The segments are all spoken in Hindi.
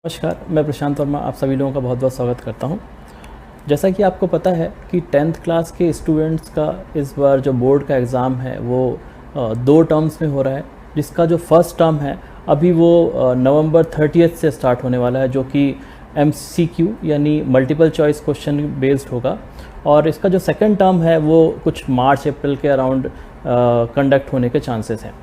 नमस्कार, मैं प्रशांत वर्मा आप सभी लोगों का बहुत बहुत स्वागत करता हूं। जैसा कि आपको पता है कि 10th क्लास के स्टूडेंट्स का इस बार जो बोर्ड का एग्ज़ाम है वो 2 टर्म्स में हो रहा है, जिसका जो फर्स्ट टर्म है अभी वो नवंबर 30 से स्टार्ट होने वाला है, जो कि MCQ यानी मल्टीपल चॉइस क्वेश्चन बेस्ड होगा। और इसका जो सेकेंड टर्म है वो कुछ मार्च अप्रैल के अराउंड कंडक्ट होने के चांसेस हैं।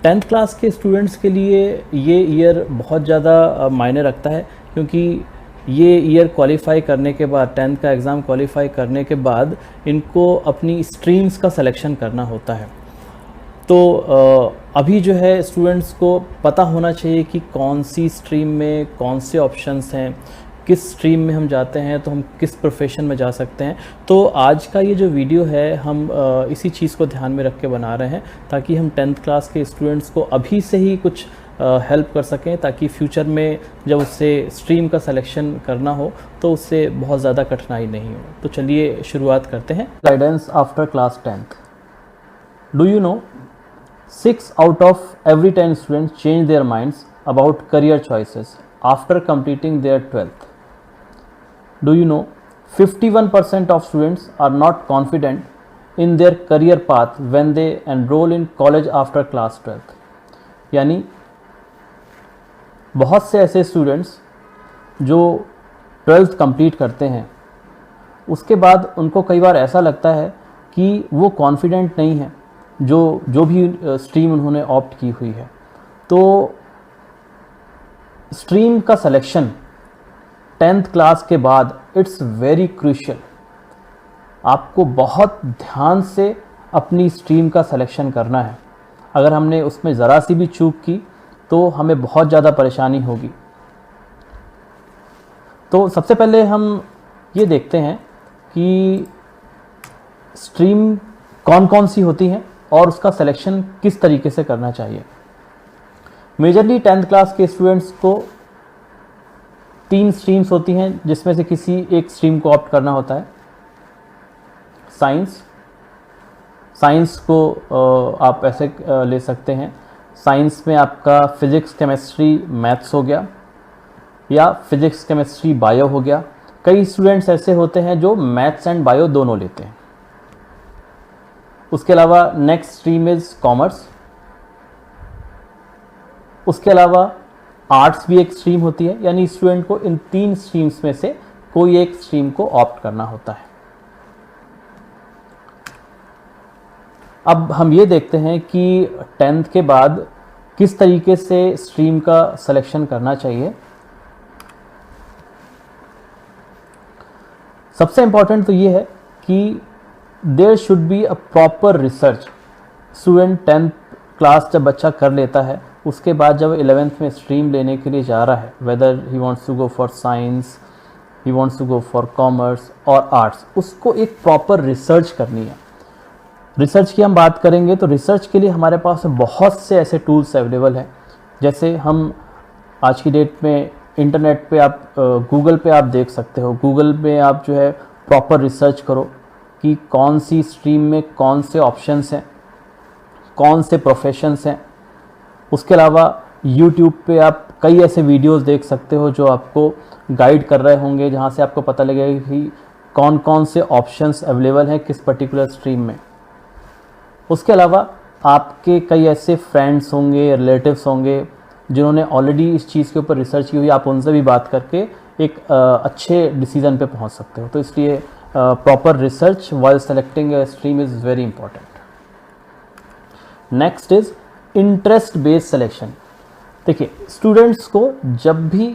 10th क्लास के स्टूडेंट्स के लिए ये ईयर बहुत ज़्यादा मायने रखता है, क्योंकि ये ईयर क्वालिफाई करने के बाद 10th का एग्ज़ाम क्वालिफाई करने के बाद इनको अपनी स्ट्रीम्स का सिलेक्शन करना होता है। तो अभी जो है स्टूडेंट्स को पता होना चाहिए कि कौन सी स्ट्रीम में कौन से ऑप्शंस हैं, किस स्ट्रीम में हम जाते हैं तो हम किस प्रोफेशन में जा सकते हैं। तो आज का ये जो वीडियो है हम इसी चीज़ को ध्यान में रख के बना रहे हैं, ताकि हम 10th क्लास के स्टूडेंट्स को अभी से ही कुछ हेल्प कर सकें, ताकि फ्यूचर में जब उससे स्ट्रीम का सिलेक्शन करना हो तो उससे बहुत ज़्यादा कठिनाई नहीं हो। तो चलिए शुरुआत करते हैं। Guidance after class 10th। Do you know 6 out of every 10 students change their minds about career choices after completing their 12th? Do you know 51% of students are not confident in their career path when they enroll in college after class 12th? यानी बहुत से ऐसे स्टूडेंट्स जो 12th कंप्लीट करते हैं उसके बाद उनको कई बार ऐसा लगता है कि वो कॉन्फिडेंट नहीं है जो भी स्ट्रीम उन्होंने ऑप्ट की हुई है। तो स्ट्रीम का सिलेक्शन 10th क्लास के बाद इट्स वेरी क्रूशियल। आपको बहुत ध्यान से अपनी स्ट्रीम का सिलेक्शन करना है। अगर हमने उसमें ज़रा सी भी चूक की तो हमें बहुत ज़्यादा परेशानी होगी। तो सबसे पहले हम ये देखते हैं कि स्ट्रीम कौन कौन सी होती हैं और उसका सिलेक्शन किस तरीके से करना चाहिए। मेजरली 10th क्लास के स्टूडेंट्स को 3 स्ट्रीम्स होती हैं, जिसमें से किसी एक स्ट्रीम को ऑप्ट करना होता है। साइंस को आप ऐसे ले सकते हैं, साइंस में आपका फिज़िक्स केमिस्ट्री मैथ्स हो गया, या फिज़िक्स केमिस्ट्री बायो हो गया। कई स्टूडेंट्स ऐसे होते हैं जो मैथ्स एंड बायो दोनों लेते हैं। उसके अलावा नेक्स्ट स्ट्रीम इज़ कॉमर्स। उसके अलावा आर्ट्स भी एक स्ट्रीम होती है, यानी स्टूडेंट को इन 3 स्ट्रीम्स में से कोई एक स्ट्रीम को ऑप्ट करना होता है। अब हम ये देखते हैं कि 10th के बाद किस तरीके से स्ट्रीम का सिलेक्शन करना चाहिए। सबसे इम्पॉर्टेंट तो ये है कि there should be a proper research. Student 10th class जब बच्चा कर लेता है, उसके बाद जब 11th में स्ट्रीम लेने के लिए जा रहा है, whether he wants to go for science, he wants to go for commerce और आर्ट्स, उसको एक प्रॉपर रिसर्च करनी है। रिसर्च की हम बात करेंगे तो रिसर्च के लिए हमारे पास बहुत से ऐसे टूल्स अवेलेबल हैं। जैसे हम आज की डेट में इंटरनेट पे आप गूगल पे आप देख सकते हो। गूगल में आप जो है प्रॉपर रिसर्च करो कि कौन सी स्ट्रीम में कौन से ऑप्शंस हैं, कौन से प्रोफेशंस हैं। उसके अलावा YouTube पे आप कई ऐसे वीडियोस देख सकते हो जो आपको गाइड कर रहे होंगे, जहाँ से आपको पता लगेगा कि कौन कौन से ऑप्शंस अवेलेबल हैं किस पर्टिकुलर स्ट्रीम में। उसके अलावा आपके कई ऐसे फ्रेंड्स होंगे, रिलेटिव्स होंगे जिन्होंने ऑलरेडी इस चीज़ के ऊपर रिसर्च की हुई, आप उनसे भी बात करके एक अच्छे डिसीजन पे पहुँच सकते हो। तो इसलिए proper research while selecting a stream is very important. Next is interest based selection. देखिए, स्टूडेंट्स को जब भी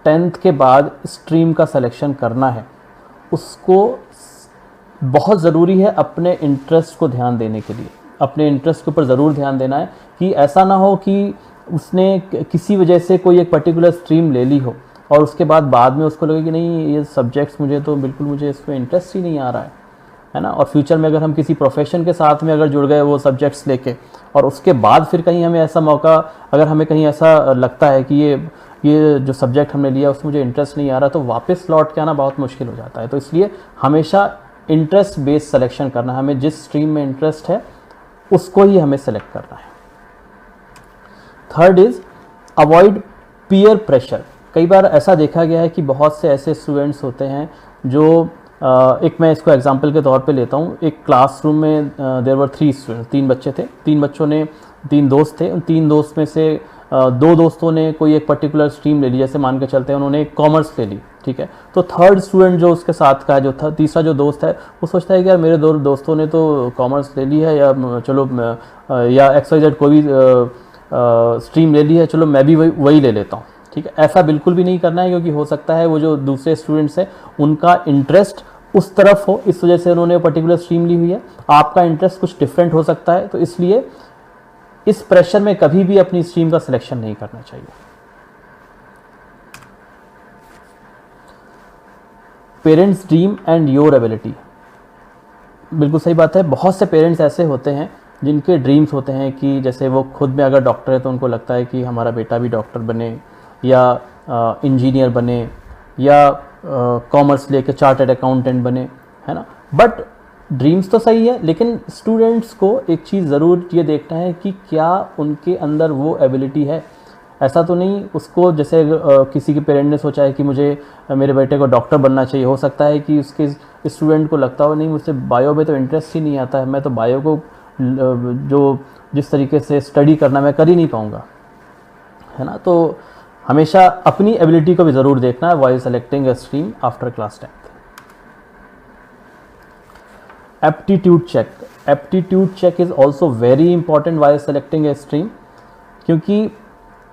10th के बाद स्ट्रीम का सिलेक्शन करना है, उसको बहुत ज़रूरी है अपने इंटरेस्ट को ध्यान देने के लिए। अपने इंटरेस्ट के ऊपर ज़रूर ध्यान देना है कि ऐसा ना हो कि उसने किसी वजह से कोई एक पर्टिकुलर स्ट्रीम ले ली हो और उसके बाद में उसको लगे कि नहीं, ये सब्जेक्ट्स मुझे इसमें इंटरेस्ट ही नहीं आ रहा है ना। और फ्यूचर में अगर हम किसी प्रोफेशन के साथ में अगर जुड़ गए वो सब्जेक्ट्स लेके, और उसके बाद फिर कहीं हमें ऐसा मौका, अगर हमें कहीं ऐसा लगता है कि ये जो सब्जेक्ट हमने लिया उसमें मुझे इंटरेस्ट नहीं आ रहा, तो वापस लौट के आना बहुत मुश्किल हो जाता है। तो इसलिए हमेशा इंटरेस्ट बेस्ड सिलेक्शन करना है। हमें जिस स्ट्रीम में इंटरेस्ट है उसको ही हमें सेलेक्ट करना है। Third is avoid peer pressure, कई बार ऐसा देखा गया है कि बहुत से ऐसे स्टूडेंट्स होते हैं जो एक मैं इसको एग्जांपल के तौर पे लेता हूँ। एक क्लासरूम में देयर वर 3 स्टूडेंट्स, 3 बच्चे थे। 3 बच्चों ने 3 दोस्त थे, उन 3 दोस्त में से 2 दोस्तों ने कोई एक पर्टिकुलर स्ट्रीम ले ली, जैसे मान के चलते हैं उन्होंने कॉमर्स ले ली, ठीक है। तो थर्ड स्टूडेंट जो उसके साथ का है, जो था तीसरा जो दोस्त है, वो सोचता है कि यार मेरे 2 दोस्तों ने तो कॉमर्स ले ली है, या चलो या XYZ कोई भी स्ट्रीम ले ली है, चलो मैं भी वही ले लेता हूँ, ठीक है। ऐसा बिल्कुल भी नहीं करना है, क्योंकि हो सकता है वो जो दूसरे स्टूडेंट्स हैं उनका इंटरेस्ट उस तरफ हो, इस वजह से उन्होंने पर्टिकुलर स्ट्रीम ली हुई है, आपका इंटरेस्ट कुछ डिफरेंट हो सकता है। तो इसलिए इस प्रेशर में कभी भी अपनी स्ट्रीम का सिलेक्शन नहीं करना चाहिए। Parents dream and your ability, बिल्कुल सही बात है। बहुत से पेरेंट्स ऐसे होते हैं जिनके ड्रीम्स होते हैं कि जैसे वो खुद में अगर डॉक्टर है तो उनको लगता है कि हमारा बेटा भी डॉक्टर बने, या इंजीनियर बने, या कॉमर्स लेके चार्टर्ड अकाउंटेंट बने, है ना। बट ड्रीम्स तो सही है, लेकिन स्टूडेंट्स को एक चीज़ ज़रूर ये देखना है कि क्या उनके अंदर वो एबिलिटी है। ऐसा तो नहीं उसको, जैसे किसी के पेरेंट ने सोचा है कि मुझे मेरे बेटे को डॉक्टर बनना चाहिए, हो सकता है कि उसके स्टूडेंट को लगता हो नहीं मुझसे बायो में तो इंटरेस्ट ही नहीं आता है, मैं तो बायो को जो जिस तरीके से स्टडी करना मैं कर ही नहीं पाऊँगा, है ना। तो हमेशा अपनी एबिलिटी को भी ज़रूर देखना है while selecting a stream after class 10th। Aptitude check, aptitude check is also very important while selecting a stream, क्योंकि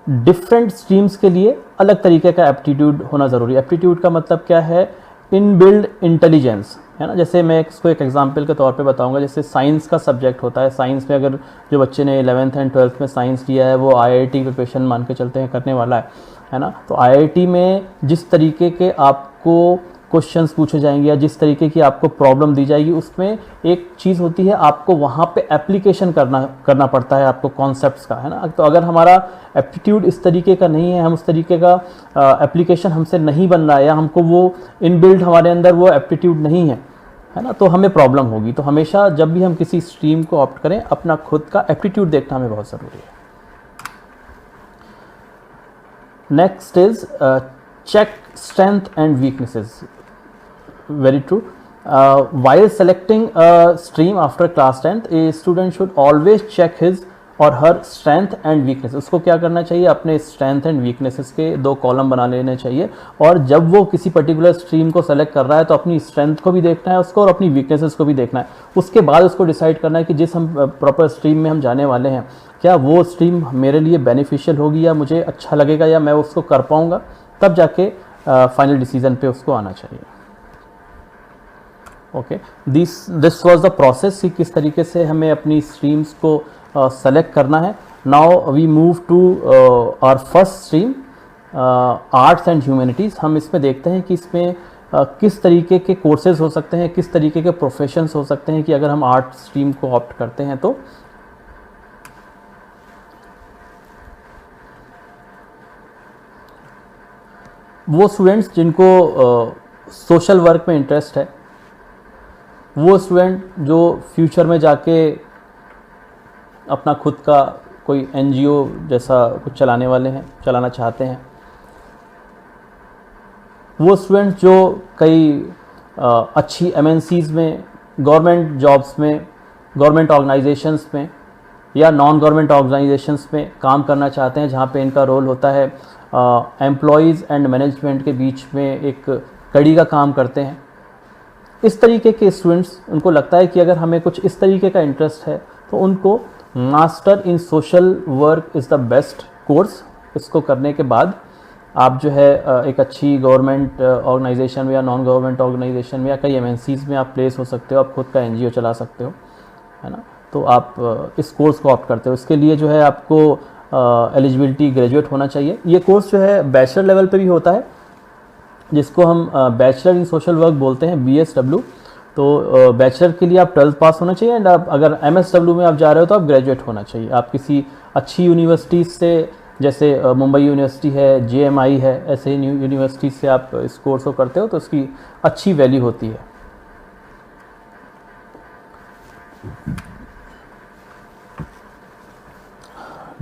डिफरेंट स्ट्रीम्स के लिए अलग तरीके का एप्टीट्यूड होना ज़रूरी है। एप्टीट्यूड का मतलब क्या है, इनबिल्ड इंटेलिजेंस, है ना। जैसे मैं इसको एक एग्जांपल के तौर पे बताऊंगा। जैसे साइंस का सब्जेक्ट होता है, साइंस में अगर जो बच्चे ने 11th एंड 12th में साइंस लिया है वो IIT प्रिपरेशन मान के चलते हैं करने वाला है ना। तो IIT में जिस तरीके के आपको क्वेश्चंस पूछे जाएंगे या जिस तरीके की आपको प्रॉब्लम दी जाएगी, उसमें एक चीज़ होती है आपको वहाँ पे एप्लीकेशन करना पड़ता है आपको कॉन्सेप्ट्स का, है ना। तो अगर हमारा एप्टीट्यूड इस तरीके का नहीं है, हम उस तरीके का एप्लीकेशन हमसे नहीं बन रहा है, या हमको वो इनबिल्ट हमारे अंदर वो एप्टीट्यूड नहीं है ना, तो हमें प्रॉब्लम होगी। तो हमेशा जब भी हम किसी स्ट्रीम को ऑप्ट करें, अपना खुद का एप्टीट्यूड देखना हमें बहुत ज़रूरी है। Next is check strength and weaknesses. Very true. While selecting a stream after class 10th, a student should always check his और हर स्ट्रेंथ एंड वीकनेस। उसको क्या करना चाहिए, अपने स्ट्रेंथ एंड वीकनेसेस के 2 कॉलम बना लेने चाहिए, और जब वो किसी पर्टिकुलर स्ट्रीम को सेलेक्ट कर रहा है तो अपनी स्ट्रेंथ को भी देखना है उसको, और अपनी वीकनेसेस को भी देखना है। उसके बाद उसको डिसाइड करना है कि जिस हम प्रॉपर स्ट्रीम में हम जाने वाले हैं, क्या वो स्ट्रीम मेरे लिए बेनिफिशियल होगी, या मुझे अच्छा लगेगा, या मैं उसको कर पाऊँगा। तब जाके फाइनल डिसीजन पे उसको आना चाहिए। Okay, this was the process कि किस तरीके से हमें अपनी स्ट्रीम्स को सेलेक्ट करना है। Now we move to our first stream, arts and humanities. हम इसमें देखते हैं कि इसमें किस तरीके के कोर्सेज हो सकते हैं, किस तरीके के प्रोफेशंस हो सकते हैं कि अगर हम आर्ट स्ट्रीम को ऑप्ट करते हैं तो। वो स्टूडेंट्स जिनको सोशल वर्क में इंटरेस्ट है, वो स्टूडेंट जो फ्यूचर में जाके अपना खुद का कोई NGO जैसा कुछ चलाना चाहते हैं, वो स्टूडेंट्स जो कई अच्छी MNCs में, गवर्नमेंट जॉब्स में, गवर्नमेंट ऑर्गेनाइजेशंस में या नॉन गवर्नमेंट ऑर्गेनाइजेशंस में काम करना चाहते हैं, जहाँ पे इनका रोल होता है एम्प्लॉयज़ एंड मैनेजमेंट के बीच में एक कड़ी का काम करते हैं। इस तरीके के स्टूडेंट्स, उनको लगता है कि अगर हमें कुछ इस तरीके का इंटरेस्ट है तो उनको master in social work is the best course. इसको करने के बाद आप जो है एक अच्छी गवर्नमेंट ऑर्गेनाइजेशन में या नॉन गवर्नमेंट ऑर्गेनाइजेशन में या कई MNCs में आप प्लेस हो सकते हो, आप खुद का NGO चला सकते हो, है ना। तो आप इस कोर्स को ऑप्ट करते हो। इसके लिए जो है आपको एलिजिबिलिटी ग्रेजुएट होना चाहिए। ये कोर्स जो है बैचलर लेवल पे भी होता है, जिसको हम बैचलर इन सोशल वर्क बोलते हैं, BSW। तो बैचलर के लिए आप 12th पास होना चाहिए, एंड आप अगर MSW में आप जा रहे हो तो आप ग्रेजुएट होना चाहिए। आप किसी अच्छी यूनिवर्सिटीज़ से, जैसे मुंबई यूनिवर्सिटी है, JMI है, ऐसे यूनिवर्सिटी से आप इस कोर्स को करते हो तो इसकी अच्छी वैल्यू होती है।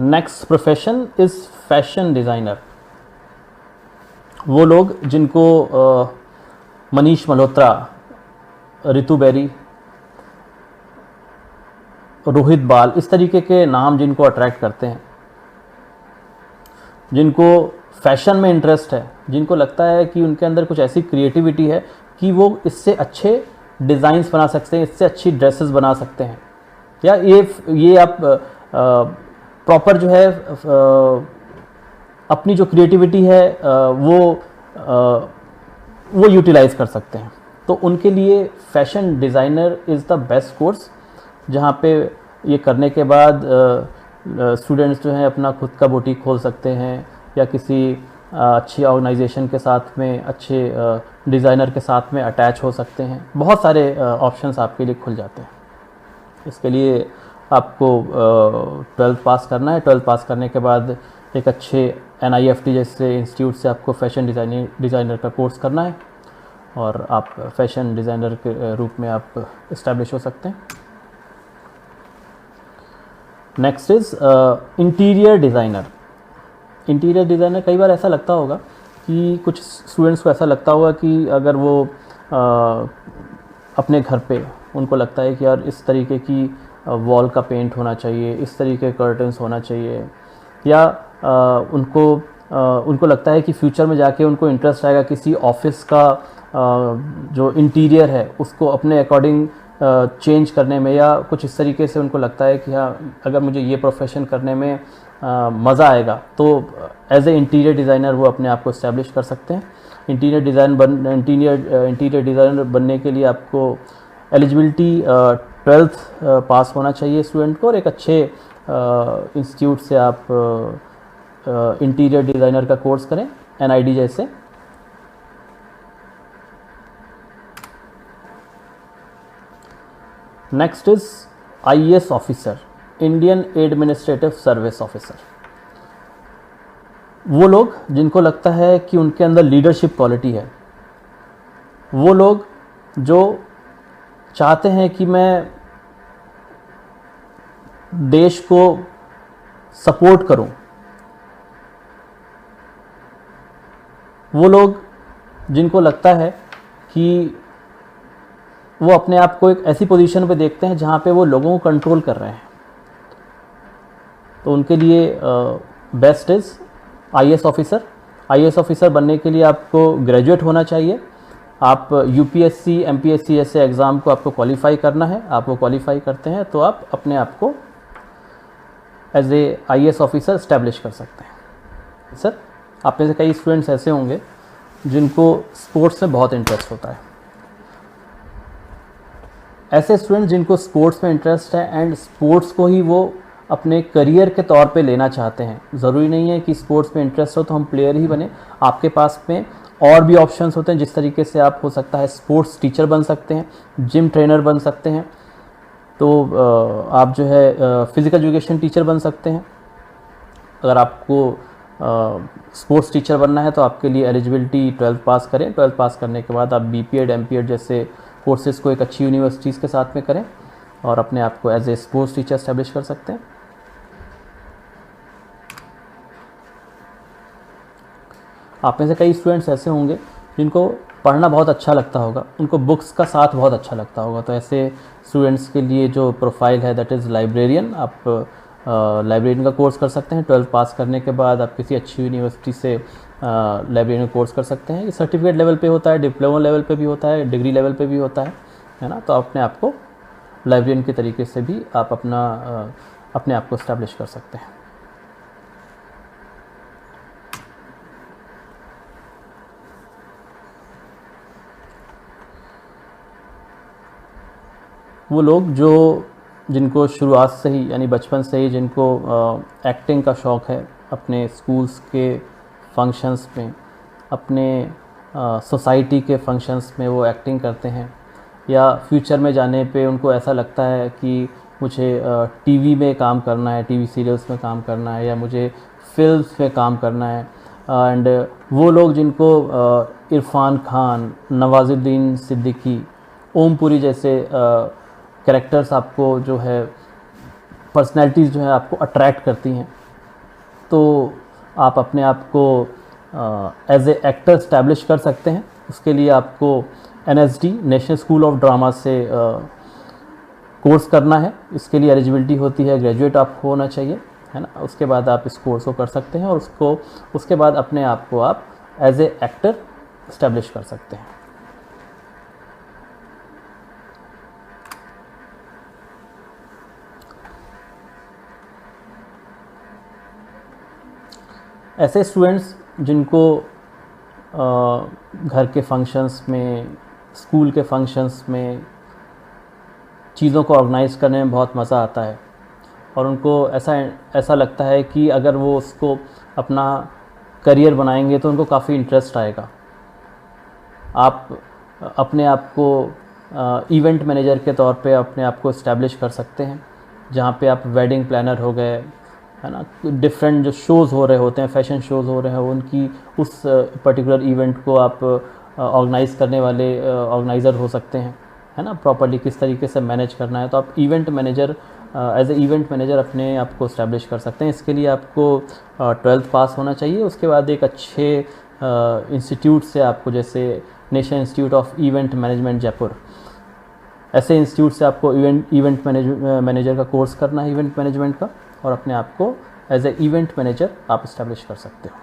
Next profession is fashion designer. वो लोग जिनको मनीष मल्होत्रा, रितु बेरी, रोहित बाल, इस तरीके के नाम जिनको अट्रैक्ट करते हैं, जिनको फैशन में इंटरेस्ट है, जिनको लगता है कि उनके अंदर कुछ ऐसी क्रिएटिविटी है कि वो इससे अच्छे डिज़ाइंस बना सकते हैं, इससे अच्छी ड्रेसेस बना सकते हैं, या ये आप प्रॉपर जो है अपनी जो क्रिएटिविटी है वो यूटिलाइज कर सकते हैं। तो उनके लिए fashion designer is the best course, जहाँ पे ये करने के बाद स्टूडेंट्स जो हैं अपना खुद का बुटीक खोल सकते हैं, या किसी अच्छी ऑर्गेनाइजेशन के साथ में, अच्छे डिज़ाइनर के साथ में अटैच हो सकते हैं। बहुत सारे ऑप्शंस आपके लिए खुल जाते हैं। इसके लिए आपको 12th पास करना है। 12th पास करने के बाद एक अच्छे NIFT जैसे इंस्टीट्यूट से आपको फैशन डिज़ाइनर का कोर्स करना है, और आप फैशन डिज़ाइनर के रूप में आप इस्टेब्लिश हो सकते हैं। Next is interior designer. Interior designer, कई बार ऐसा लगता होगा कि कुछ स्टूडेंट्स को ऐसा लगता होगा कि अगर वो अपने घर पे उनको लगता है कि यार इस तरीके की वॉल का पेंट होना चाहिए, इस तरीके के कर्टन्स होना चाहिए, या उनको लगता है कि फ्यूचर में जाके उनको इंटरेस्ट आएगा किसी ऑफिस का जो इंटीरियर है उसको अपने अकॉर्डिंग चेंज करने में, या कुछ इस तरीके से उनको लगता है कि हाँ अगर मुझे ये प्रोफेशन करने में मज़ा आएगा, तो एज ए इंटीरियर डिज़ाइनर वो अपने आप को इस्टेब्लिश कर सकते हैं। इंटीरियर डिज़ाइनर बनने के लिए आपको एलिजिबिलिटी 12th पास होना चाहिए स्टूडेंट को, और एक अच्छे इंस्टीट्यूट से आप इंटीरियर डिज़ाइनर का कोर्स करें, NID जैसे। Next is IAS officer, Indian administrative service officer. वो लोग जिनको लगता है कि उनके अंदर लीडरशिप क्वालिटी है, वो लोग जो चाहते हैं कि मैं देश को सपोर्ट करूं, वो लोग जिनको लगता है कि वो अपने आप को एक ऐसी पोजीशन पे देखते हैं जहां पे वो लोगों को कंट्रोल कर रहे हैं, तो उनके लिए best is IAS officer. IAS officer बनने के लिए आपको ग्रेजुएट होना चाहिए। आप UPSC MPSC जैसे एग्ज़ाम को आपको क्वालिफाई करना है। आप वो क्वालिफाई करते हैं तो आप अपने आप को as a IAS officer establish कर सकते हैं। सर, आप में से कई स्टूडेंट्स ऐसे होंगे जिनको स्पोर्ट्स में बहुत इंटरेस्ट होता है। ऐसे स्टूडेंट जिनको स्पोर्ट्स में इंटरेस्ट है एंड स्पोर्ट्स को ही वो अपने करियर के तौर पे लेना चाहते हैं, ज़रूरी नहीं है कि स्पोर्ट्स में इंटरेस्ट हो तो हम प्लेयर ही बने। आपके पास में और भी ऑप्शंस होते हैं, जिस तरीके से आप हो सकता है स्पोर्ट्स टीचर बन सकते हैं, जिम ट्रेनर बन सकते हैं, तो आप जो है फिज़िकल एजुकेशन टीचर बन सकते हैं। अगर आपको स्पोर्ट्स टीचर बनना है तो आपके लिए एलिजिबिलिटी 12th पास करें। 12th पास करने के बाद आप BPEd MPEd जैसे कोर्सेज़ को एक अच्छी यूनिवर्सिटीज़ के साथ में करें और अपने आप को as a sports teacher establish कर सकते हैं। आप में से कई स्टूडेंट्स ऐसे होंगे जिनको पढ़ना बहुत अच्छा लगता होगा, उनको बुक्स का साथ बहुत अच्छा लगता होगा, तो ऐसे स्टूडेंट्स के लिए जो प्रोफाइल है दैट इज़ लाइब्रेरियन। आप लाइब्रेरियन का कोर्स कर सकते हैं। 12th पास करने के बाद आप किसी अच्छी यूनिवर्सिटी से लाइब्रेरियन कोर्स कर सकते हैं। ये सर्टिफिकेट लेवल पे होता है, डिप्लोमा लेवल पे भी होता है, डिग्री लेवल पे भी होता है ना। तो अपने आप को लाइब्रेरियन के तरीके से भी आप अपने आप को इस्टेब्लिश कर सकते हैं। वो लोग जिनको शुरुआत से ही यानी बचपन से ही जिनको एक्टिंग का शौक़ है, अपने स्कूल्स के फंक्शंस में, अपने सोसाइटी के फंक्शंस में वो एक्टिंग करते हैं, या फ्यूचर में जाने पे उनको ऐसा लगता है कि मुझे टीवी में काम करना है, टीवी सीरियल्स में काम करना है, या मुझे फिल्म्स में काम करना है। एंड वो लोग जिनको इरफान खान, नवाजुद्दीन सिद्दीकी, ओम पुरी जैसे कैरेक्टर्स आपको जो है पर्सनैलिटीज़ जो है आपको अट्रैक्ट करती हैं, तो आप अपने आप को एज ए एक्टर इस्टेब्लिश कर सकते हैं। उसके लिए आपको NSD national school of drama से कोर्स करना है। इसके लिए एलिजिबिलिटी होती है ग्रेजुएट आप होना चाहिए, है ना। उसके बाद आप इस कोर्स को कर सकते हैं और उसके बाद अपने आप को आप एज ए एक्टर इस्टेब्लिश कर सकते हैं। ऐसे स्टूडेंट्स जिनको घर के फंक्शंस में, स्कूल के फंक्शंस में चीज़ों को ऑर्गेनाइज़ करने में बहुत मज़ा आता है और उनको ऐसा लगता है कि अगर वो उसको अपना करियर बनाएंगे तो उनको काफ़ी इंटरेस्ट आएगा। आप अपने आप को इवेंट मैनेजर के तौर पे अपने आप को इस्टेब्लिश कर सकते हैं, जहाँ पे आप वेडिंग प्लानर हो गए, है ना, डिफरेंट जो शोज़ हो रहे होते हैं, फैशन शोज़ हो रहे हैं, उनकी उस पर्टिकुलर इवेंट को आप ऑर्गेनाइज़ करने वाले ऑर्गेनाइज़र हो सकते हैं, है ना। प्रॉपर्ली किस तरीके से मैनेज करना है, तो आप event manager as a event manager अपने आप को इस्टेब्लिश कर सकते हैं। इसके लिए आपको 12th पास होना चाहिए। उसके बाद एक अच्छे इंस्टीट्यूट से आपको, जैसे national institute of event management Jaipur, ऐसे इंस्टीट्यूट से आपको इवेंट मैनेजर का कोर्स करना है, इवेंट मैनेजमेंट का, और अपने आप को एज ए इवेंट मैनेजर आप इस्टेब्लिश कर सकते हो।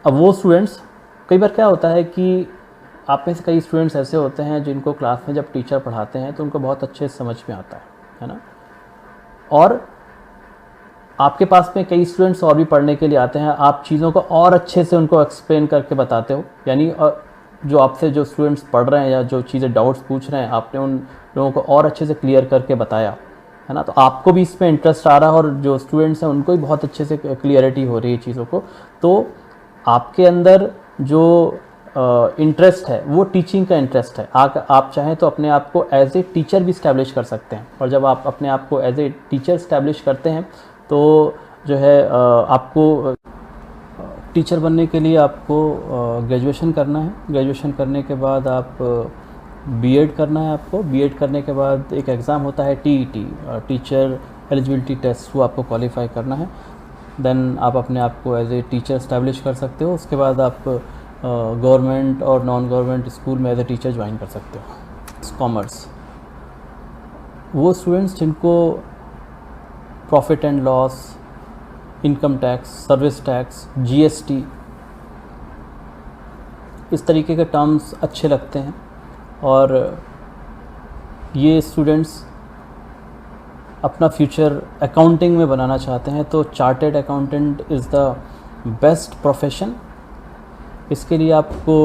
अब वो स्टूडेंट्स, कई बार क्या होता है कि आप में से कई स्टूडेंट्स ऐसे होते हैं जिनको क्लास में जब टीचर पढ़ाते हैं तो उनको बहुत अच्छे से समझ में आता है ना। और आपके पास में कई स्टूडेंट्स और भी पढ़ने के लिए आते हैं, आप चीज़ों को और अच्छे से उनको एक्सप्लेन करके बताते हो, यानी जो आपसे जो स्टूडेंट्स पढ़ रहे हैं या जो चीज़ें डाउट्स पूछ रहे हैं, आपने उन लोगों को और अच्छे से क्लियर करके बताया, है ना। तो आपको भी इसमें इंटरेस्ट आ रहा है और जो स्टूडेंट्स हैं उनको भी बहुत अच्छे से क्लियरिटी हो रही है चीज़ों को। तो आपके अंदर जो इंटरेस्ट है वो टीचिंग का इंटरेस्ट है। आप चाहें तो अपने आप को एज ए टीचर भी इस्टेब्लिश कर सकते हैं, और जब आप अपने आप को एज ए टीचर इस्टेब्लिश करते हैं तो जो है आपको टीचर बनने के लिए आपको ग्रेजुएशन करना है। ग्रेजुएशन करने के बाद आप बीएड करना है। आपको बीएड करने के बाद एक एग्ज़ाम होता है TET, टीचर एलिजिबिलिटी टेस्ट, वो आपको क्वालिफाई करना है। देन आप अपने आप को एज ए टीचर इस्टेब्लिश कर सकते हो। उसके बाद आप गवर्नमेंट और नॉन गवर्नमेंट स्कूल में एज ए टीचर ज्वाइन कर सकते हो। कॉमर्स, वो स्टूडेंट्स जिनको profit and loss, income tax, service tax, GST, इस तरीके के टर्म्स अच्छे लगते हैं, और ये स्टूडेंट्स अपना फ्यूचर अकाउंटिंग में बनाना चाहते हैं, तो chartered accountant is the best profession. इसके लिए आपको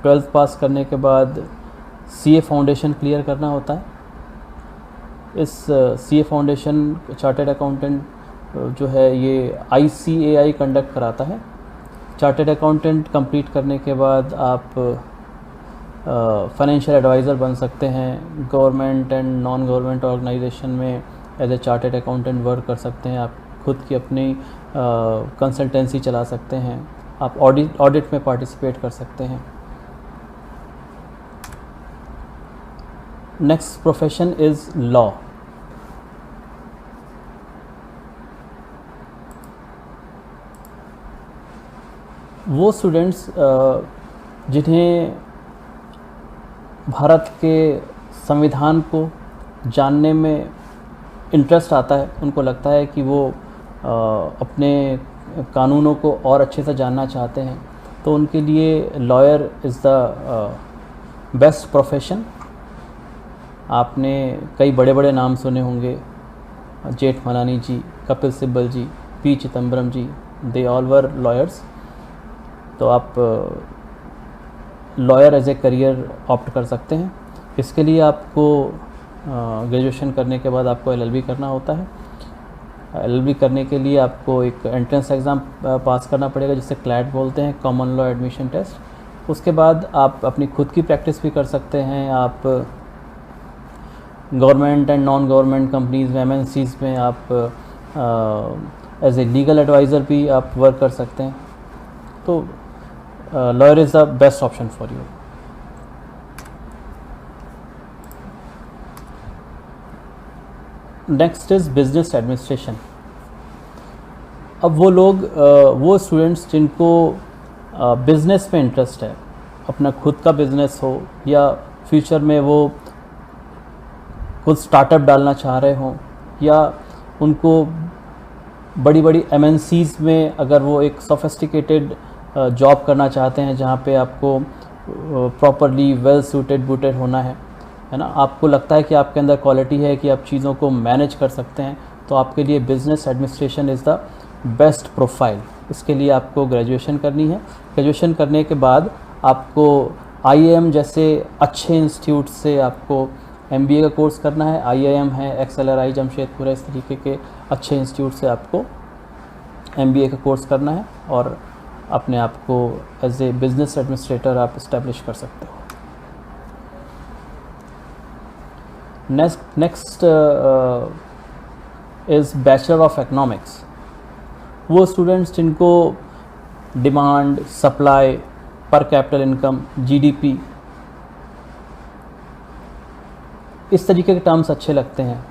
12th पास करने के बाद CA फाउंडेशन क्लियर करना होता है। इस CA फाउंडेशन चार्टेड अकाउंटेंट जो है ये ICAI कंडक्ट कराता है। चार्टेड अकाउंटेंट कंप्लीट करने के बाद आप फाइनेंशियल एडवाइज़र बन सकते हैं। Government and non government organisation में as a chartered accountant work कर सकते हैं। आप खुद की अपनी कंसल्टेंसी चला सकते हैं। आप ऑडिट में पार्टिसिपेट कर सकते हैं। Next profession is law. वो स्टूडेंट्स जिन्हें भारत के संविधान को जानने में इंटरेस्ट आता है, उनको लगता है कि वो अपने कानूनों को और अच्छे से जानना चाहते हैं, तो उनके लिए lawyer is the best profession. आपने कई बड़े बड़े नाम सुने होंगे, Jethmalani ji, Kapil Sibal ji, P. Chidambaram ji, they all were lawyers. तो आप lawyer as a career opt कर सकते हैं। इसके लिए आपको ग्रेजुएशन करने के बाद आपको LLB करना होता है। LLB करने के लिए आपको एक एंट्रेंस एग्ज़ाम पास करना पड़ेगा, जिसे CLAT बोलते हैं, कॉमन लॉ एडमिशन टेस्ट। उसके बाद आप अपनी खुद की प्रैक्टिस भी कर सकते हैं। आप government and non government companies में, MNCs में आप एज ए लीगल एडवाइज़र भी आप वर्क कर सकते हैं। तो lawyer is the best option for you. Next is business administration. अब वो लोग वो स्टूडेंट्स जिनको बिज़नेस में इंटरेस्ट है, अपना खुद का बिज़नेस हो या फ्यूचर में वो खुद स्टार्टअप डालना चाह रहे हों, या उनको बड़ी बड़ी एमएनसीज़ में अगर वो एक सोफिस्टिकेटेड जॉब करना चाहते हैं जहाँ पे आपको प्रॉपरली वेल सूटेड बूटेड होना है ना, आपको लगता है कि आपके अंदर क्वालिटी है कि आप चीज़ों को मैनेज कर सकते हैं, तो आपके लिए business administration is the best profile. इसके लिए आपको ग्रेजुएशन करनी है। ग्रेजुएशन करने के बाद आपको आईआईएम जैसे अच्छे इंस्टीट्यूट से आपको एमबीए का कोर्स करना है। आईआईएम है, एक्सएलआरआई जमशेदपुर है, इस तरीके के अच्छे इंस्टीट्यूट से आपको एमबीए का कोर्स करना है और अपने आप को एज ए बिज़नेस एडमिनिस्ट्रेटर आप इस्टेब्लिश कर सकते हो। Next is bachelor of economics. वो स्टूडेंट्स जिनको डिमांड, सप्लाई, पर कैपिटल इनकम, जीडीपी, इस तरीके के टर्म्स अच्छे लगते हैं,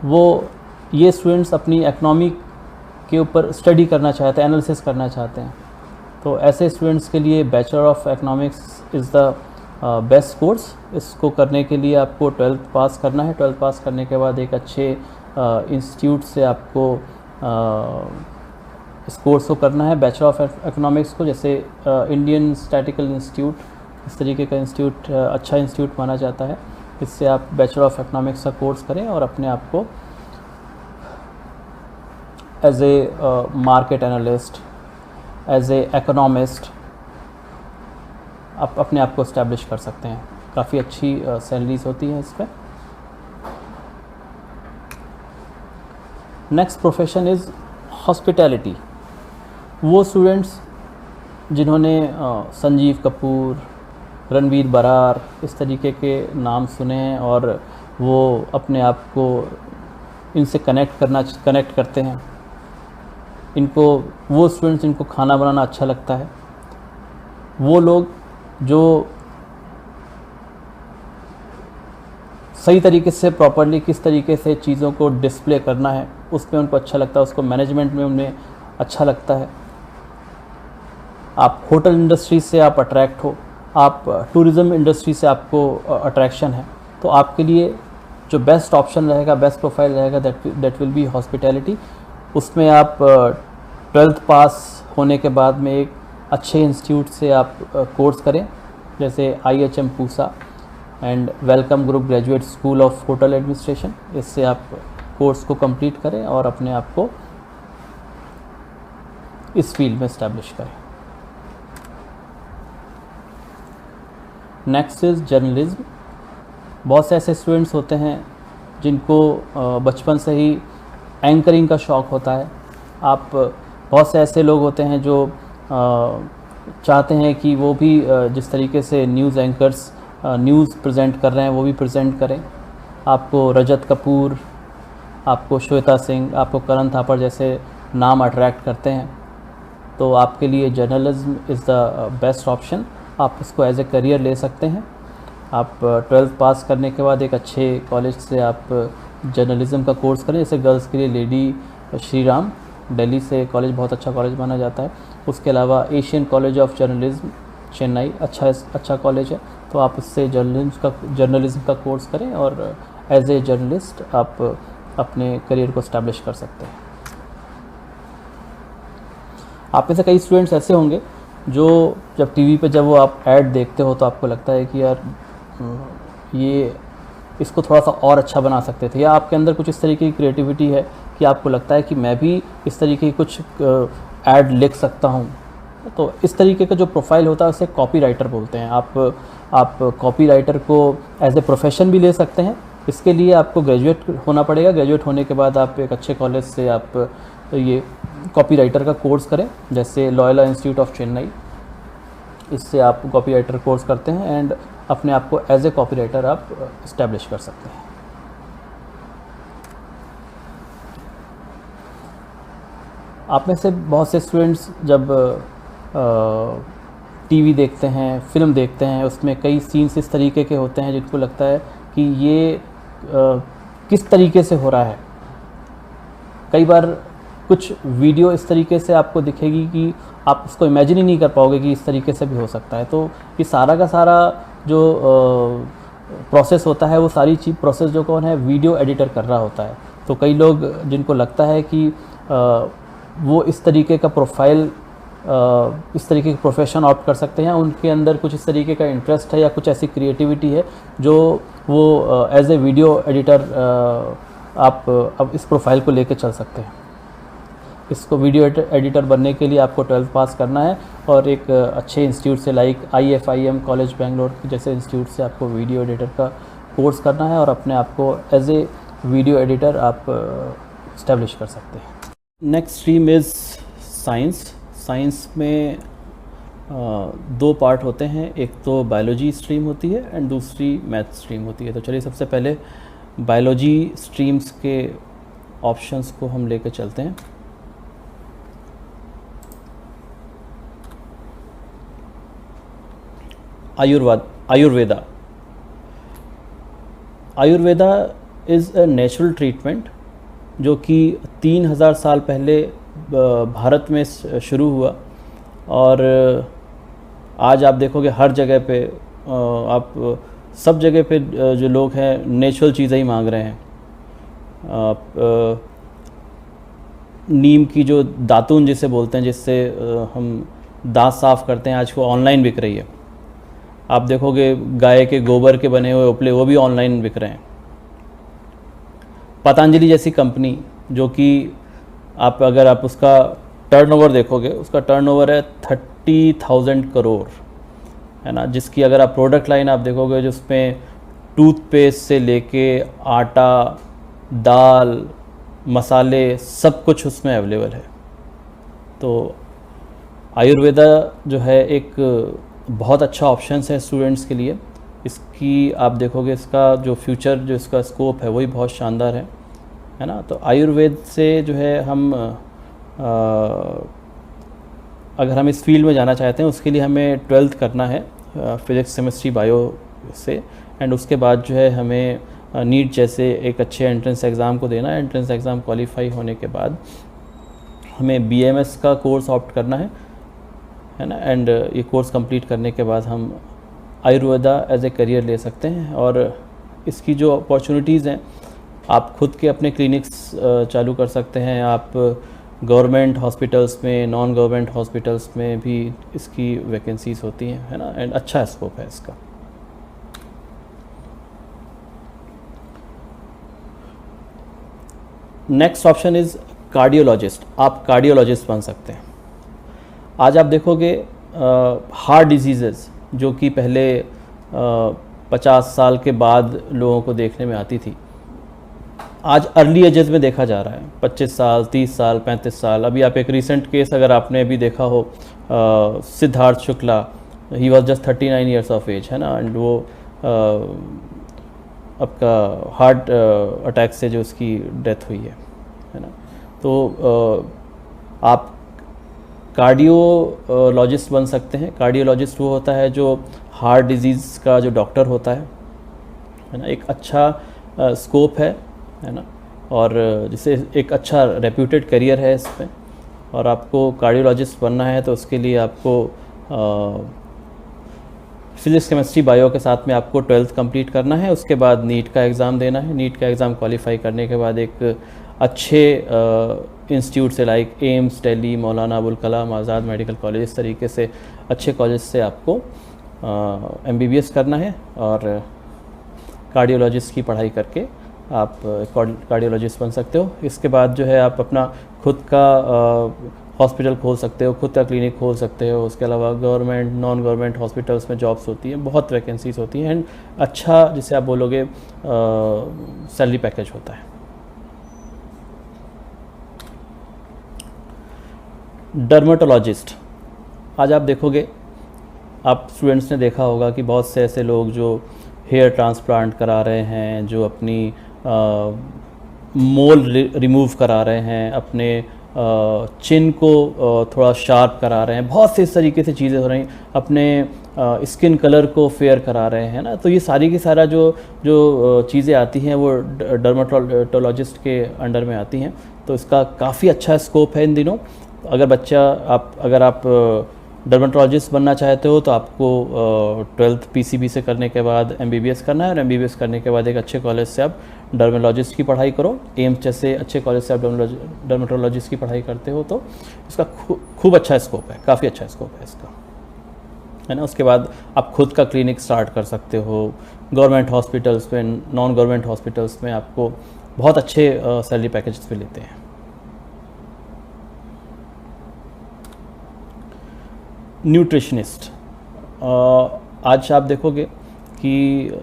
वो ये स्टूडेंट्स अपनी इकोनॉमी के ऊपर स्टडी करना चाहते हैं, एनालिसिस करना चाहते हैं, तो ऐसे स्टूडेंट्स के लिए bachelor of economics is the best course. इसको करने के लिए आपको 12th पास करना है। 12th पास करने के बाद एक अच्छे इंस्टीट्यूट से आपको इस कोर्स को करना है, बैचलर ऑफ इकोनॉमिक्स को, जैसे इंडियन स्टैटिकल इंस्टीट्यूट, इस तरीके का इंस्टीट्यूट अच्छा इंस्टीट्यूट माना जाता है। इससे आप बैचलर ऑफ इकोनॉमिक्स का कोर्स करें और अपने आप को as a market analyst, as a economist आप अपने आप को इस्टेब्लिश कर सकते हैं। काफ़ी अच्छी सैलरीज होती हैं इस पर। Next profession is hospitality. वो स्टूडेंट्स जिन्होंने संजीव कपूर, रणवीर बरार, इस तरीके के नाम सुने हैं और वो अपने आप को इनसे कनेक्ट करते हैं, इनको, वो स्टूडेंट्स जिनको खाना बनाना अच्छा लगता है, वो लोग जो सही तरीके से प्रॉपरली किस तरीके से चीज़ों को डिस्प्ले करना है उसमें उनको अच्छा लगता है, उसको मैनेजमेंट में उन्हें अच्छा लगता है। आप होटल इंडस्ट्री से आप अट्रैक्ट हो, आप टूरिज़्म इंडस्ट्री से आपको अट्रैक्शन है, तो आपके लिए जो बेस्ट ऑप्शन रहेगा, बेस्ट प्रोफाइल रहेगा, दैट विल बी हॉस्पिटैलिटी। उसमें आप 12th पास होने के बाद में एक अच्छे इंस्टीट्यूट से आप कोर्स करें, जैसे IHM Pusa and welcome group graduate school of hotel administration. इससे आप कोर्स को कंप्लीट करें और अपने आप को इस फील्ड में इस्टेब्लिश करें। Next is journalism. बहुत से ऐसे स्टूडेंट्स होते हैं जिनको बचपन से ही एंकरिंग का शौक़ होता है। आप बहुत से ऐसे लोग होते हैं जो चाहते हैं कि वो भी जिस तरीके से न्यूज़ एंकर्स न्यूज़ प्रेजेंट कर रहे हैं वो भी प्रेजेंट करें। आपको रजत कपूर, आपको श्वेता सिंह, आपको करण थापड़ जैसे नाम अट्रैक्ट करते हैं, तो आपके लिए journalism is the best option. आप इसको एज ए करियर ले सकते हैं। आप 12th पास करने के बाद एक अच्छे कॉलेज से आप जर्नलिज़म का कोर्स करें, जैसे गर्ल्स के लिए लेडी श्री राम, दिल्ली से कॉलेज बहुत अच्छा कॉलेज माना जाता है। उसके अलावा Asian college of journalism Chennai अच्छा कॉलेज है, तो आप उससे जर्नलिज्म का कोर्स करें और एज ए जर्नलिस्ट आप अपने करियर को इस्टेब्लिश कर सकते हैं। आप में से कई स्टूडेंट्स ऐसे होंगे जो जब टीवी पे जब वो आप ऐड देखते हो तो आपको लगता है कि यार ये इसको थोड़ा सा और अच्छा बना सकते थे, या आपके अंदर कुछ इस तरीके की क्रिएटिविटी है कि आपको लगता है कि मैं भी इस तरीके की कुछ ऐड लिख सकता हूँ। तो इस तरीके का जो प्रोफाइल होता है उसे कॉपी राइटर बोलते हैं। आप कॉपी राइटर को एज ए प्रोफेशन भी ले सकते हैं। इसके लिए आपको ग्रेजुएट होना पड़ेगा। ग्रेजुएट होने के बाद आप एक अच्छे कॉलेज से आप ये कॉपी राइटर का कोर्स करें, जैसे लॉयला इंस्टीट्यूट ऑफ चेन्नई, इससे आप कॉपी राइटर कोर्स करते हैं एंड अपने आप को एज ए कॉपी राइटर आप इस्टेब्लिश कर सकते हैं। आप में से बहुत से स्टूडेंट्स जब टीवी देखते हैं, फिल्म देखते हैं, उसमें कई सीन्स इस तरीके के होते हैं जिनको लगता है कि ये किस तरीके से हो रहा है, कई बार कुछ वीडियो इस तरीके से आपको दिखेगी कि आप उसको इमेजिन ही नहीं कर पाओगे कि इस तरीके से भी हो सकता है। तो ये सारा का सारा जो प्रोसेस होता है, वो सारी चीज़ प्रोसेस जो कौन है, वीडियो एडिटर कर रहा होता है। तो कई लोग जिनको लगता है कि वो इस तरीके का प्रोफाइल, इस तरीके के प्रोफेशन ऑप्ट कर सकते हैं, उनके अंदर कुछ इस तरीके का इंटरेस्ट है या कुछ ऐसी क्रिएटिविटी है जो वो एज ए वीडियो एडिटर आप अब इस प्रोफाइल को लेके चल सकते हैं। इसको वीडियो एडिटर बनने के लिए आपको 12th पास करना है और एक अच्छे इंस्टीट्यूट से लाइक IFIM कॉलेज बेंगलोर जैसे इंस्टीट्यूट से आपको वीडियो एडिटर का कोर्स करना है और अपने आप को एज ए वीडियो एडिटर आप इस्टेब्लिश कर सकते हैं। Next stream is science. Science में दो पार्ट होते हैं, एक तो बायोलॉजी स्ट्रीम होती है एंड दूसरी मैथ स्ट्रीम होती है। तो चलिए सबसे पहले बायोलॉजी स्ट्रीम्स के ऑप्शंस को हम लेकर चलते हैं। Ayurveda is a natural treatment जो कि 3000 साल पहले भारत में शुरू हुआ और आज आप देखोगे हर जगह पे, आप सब जगह पे जो लोग हैं नेचुरल चीज़ें ही मांग रहे हैं। आप नीम की जो दातून जिसे बोलते हैं, जिससे हम दांत साफ़ करते हैं, आज वो ऑनलाइन बिक रही है। आप देखोगे गाय के गोबर के बने हुए उपले, वो भी ऑनलाइन बिक रहे हैं। पतंजलि जैसी कंपनी जो कि अगर आप उसका टर्नओवर देखोगे, उसका टर्नओवर है 30,000 करोड़, है ना, जिसकी अगर आप प्रोडक्ट लाइन आप देखोगे जिसमें टूथपेस्ट से लेके आटा, दाल, मसाले, सब कुछ उसमें अवेलेबल है। तो आयुर्वेदा जो है एक बहुत अच्छा ऑप्शन है स्टूडेंट्स के लिए। इसकी आप देखोगे इसका जो फ्यूचर, जो इसका स्कोप है वही बहुत शानदार है ना। तो आयुर्वेद से जो है हम अगर हम इस फील्ड में जाना चाहते हैं उसके लिए हमें 12th करना है फिज़िक्स, केमिस्ट्री, बायो से, एंड उसके बाद जो है हमें नीट जैसे एक अच्छे एंट्रेंस एग्ज़ाम को देना है। एंट्रेंस एग्ज़ाम क्वालिफाई होने के बाद हमें BMS का कोर्स ऑप्ट करना है ना। एंड ये कोर्स कंप्लीट करने के बाद हम आयुर्वेदा एज ए करियर ले सकते हैं। और इसकी जो अपॉर्चुनिटीज़ हैं, आप खुद के अपने क्लिनिक्स चालू कर सकते हैं। आप गवर्नमेंट हॉस्पिटल्स में, नॉन गवर्नमेंट हॉस्पिटल्स में भी इसकी वैकेंसीज़ होती हैं, है ना, एंड अच्छा स्कोप है इसका। Next option is cardiologist. आप कार्डियोलॉजिस्ट बन सकते हैं। आज आप देखोगे हार्ट डिजीज़ेज़ जो कि पहले 50 साल के बाद लोगों को देखने में आती थी, आज अर्ली एजेस में देखा जा रहा है। 25 साल, 30 साल, 35 साल। अभी आप एक रीसेंट केस अगर आपने अभी देखा हो, Siddharth Shukla, he was just 39 years of age, है ना, एंड वो आपका हार्ट अटैक से जो उसकी डेथ हुई है ना। तो आप कार्डियोलॉजिस्ट बन सकते हैं। कार्डियोलॉजिस्ट वो होता है जो हार्ट डिजीज़ का जो डॉक्टर होता है ना। एक अच्छा स्कोप है ना, और जिसे एक अच्छा रेप्यूटेड करियर है इसमें। और आपको कार्डियोलॉजिस्ट बनना है तो उसके लिए आपको फिज़िक्स, केमिस्ट्री, बायो के साथ में आपको 12th कंप्लीट करना है। उसके बाद नीट का एग्ज़ाम देना है। नीट का एग्ज़ाम क्वालिफाई करने के बाद एक अच्छे इंस्टीट्यूट से like AIIMS Delhi, Maulana Abul Kalam Azad medical college, इस तरीके से अच्छे कॉलेज से आपको MBBS करना है और कार्डियोलॉजिस्ट की पढ़ाई करके आप कार्डियोलॉजिस्ट बन सकते हो। इसके बाद जो है आप अपना खुद का हॉस्पिटल खोल सकते हो, खुद का क्लिनिक खोल सकते हो। उसके अलावा गवर्नमेंट, नॉन गवर्नमेंट हॉस्पिटल्स में जॉब्स होती हैं, बहुत वैकेंसीज होती हैं, एंड अच्छा जिसे आप बोलोगे सैलरी पैकेज होता है। डर्मेटोलॉजिस्ट। आज आप देखोगे, आप स्टूडेंट्स ने देखा होगा कि बहुत से ऐसे लोग जो हेयर ट्रांसप्लांट करा रहे हैं, जो अपनी मोल रिमूव करा रहे हैं, अपने चिन को थोड़ा शार्प करा रहे हैं, बहुत से इस तरीके से चीज़ें हो रही हैं। अपने स्किन कलर को फेयर करा रहे हैं ना, तो ये सारी की सारा जो जो चीज़ें आती हैं वो डर्माटोलॉजिस्ट के अंडर में आती हैं। तो इसका काफ़ी अच्छा स्कोप है इन दिनों। अगर आप डर्माटोलॉजिस्ट बनना चाहते हो तो आपको 12th पीसीबी से करने के बाद एमबीबीएस करना है, और एमबीबीएस करने के बाद एक अच्छे कॉलेज से आप डर्मेटोलॉजिस्ट की पढ़ाई करो। एम्स जैसे अच्छे कॉलेज से आप डर्मेटोलॉजिस्ट की पढ़ाई करते हो तो इसका खूब अच्छा स्कोप है, काफ़ी अच्छा स्कोप है इसका, है ना। उसके बाद आप खुद का क्लिनिक स्टार्ट कर सकते हो। गवर्नमेंट हॉस्पिटल्स में, नॉन गवर्नमेंट हॉस्पिटल्स में आपको बहुत अच्छे सैलरी पैकेज पे लेते हैं। न्यूट्रिशनिस्ट, आज आप देखोगे कि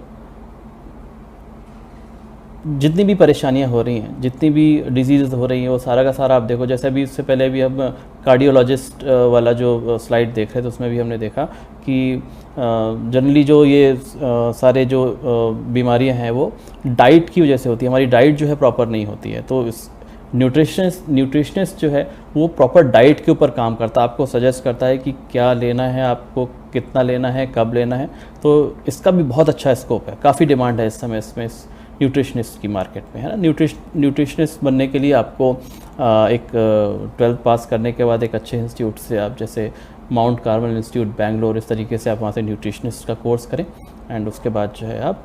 जितनी भी परेशानियां हो रही हैं, जितनी भी डिजीज़ हो रही हैं, वो सारा का सारा आप देखो, जैसे अभी इससे पहले भी हम कार्डियोलॉजिस्ट वाला जो स्लाइड देख रहे थे उसमें भी हमने देखा कि जनरली जो ये सारे जो बीमारियां हैं वो डाइट की वजह से होती है। हमारी डाइट जो है प्रॉपर नहीं होती है, तो इस न्यूट्रिशनिस्ट जो है वो प्रॉपर डाइट के ऊपर काम करता है, आपको सजेस्ट करता है कि क्या लेना है, आपको कितना लेना है, कब लेना है। तो इसका भी बहुत अच्छा स्कोप है, काफ़ी डिमांड है इस समय इसमें, इस न्यूट्रिशनिस्ट की मार्केट में, है ना। न्यूट्रिशनिस्ट बनने के लिए आपको एक 12th पास करने के बाद एक अच्छे इंस्टीट्यूट से, आप जैसे माउंट कार्मल इंस्टीट्यूट बैंगलोर, इस तरीके से आप वहाँ से न्यूट्रिशनिस्ट का कोर्स करें, एंड उसके बाद जो है आप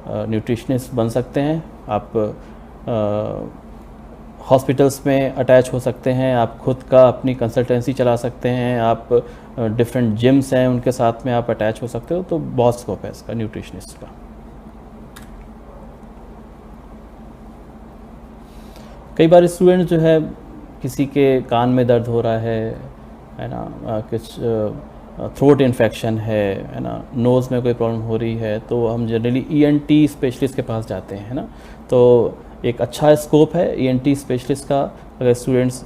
न्यूट्रिशनिस्ट बन सकते हैं। आप हॉस्पिटल्स में अटैच हो सकते हैं, आप खुद का अपनी कंसल्टेंसी चला सकते हैं, आप डिफरेंट जिम्स हैं उनके साथ में आप अटैच हो सकते हो। तो बहुत स्कोप है इसका, न्यूट्रिशनिस्ट का। कई बार स्टूडेंट जो है, किसी के कान में दर्द हो रहा है ना, कुछ थ्रोट इन्फेक्शन है ना, नोज़ में कोई प्रॉब्लम हो रही है, तो हम जनरली ईएनटी स्पेशलिस्ट के पास जाते हैं, है ना। तो एक अच्छा स्कोप है ईएनटी स्पेशलिस्ट का। अगर स्टूडेंट्स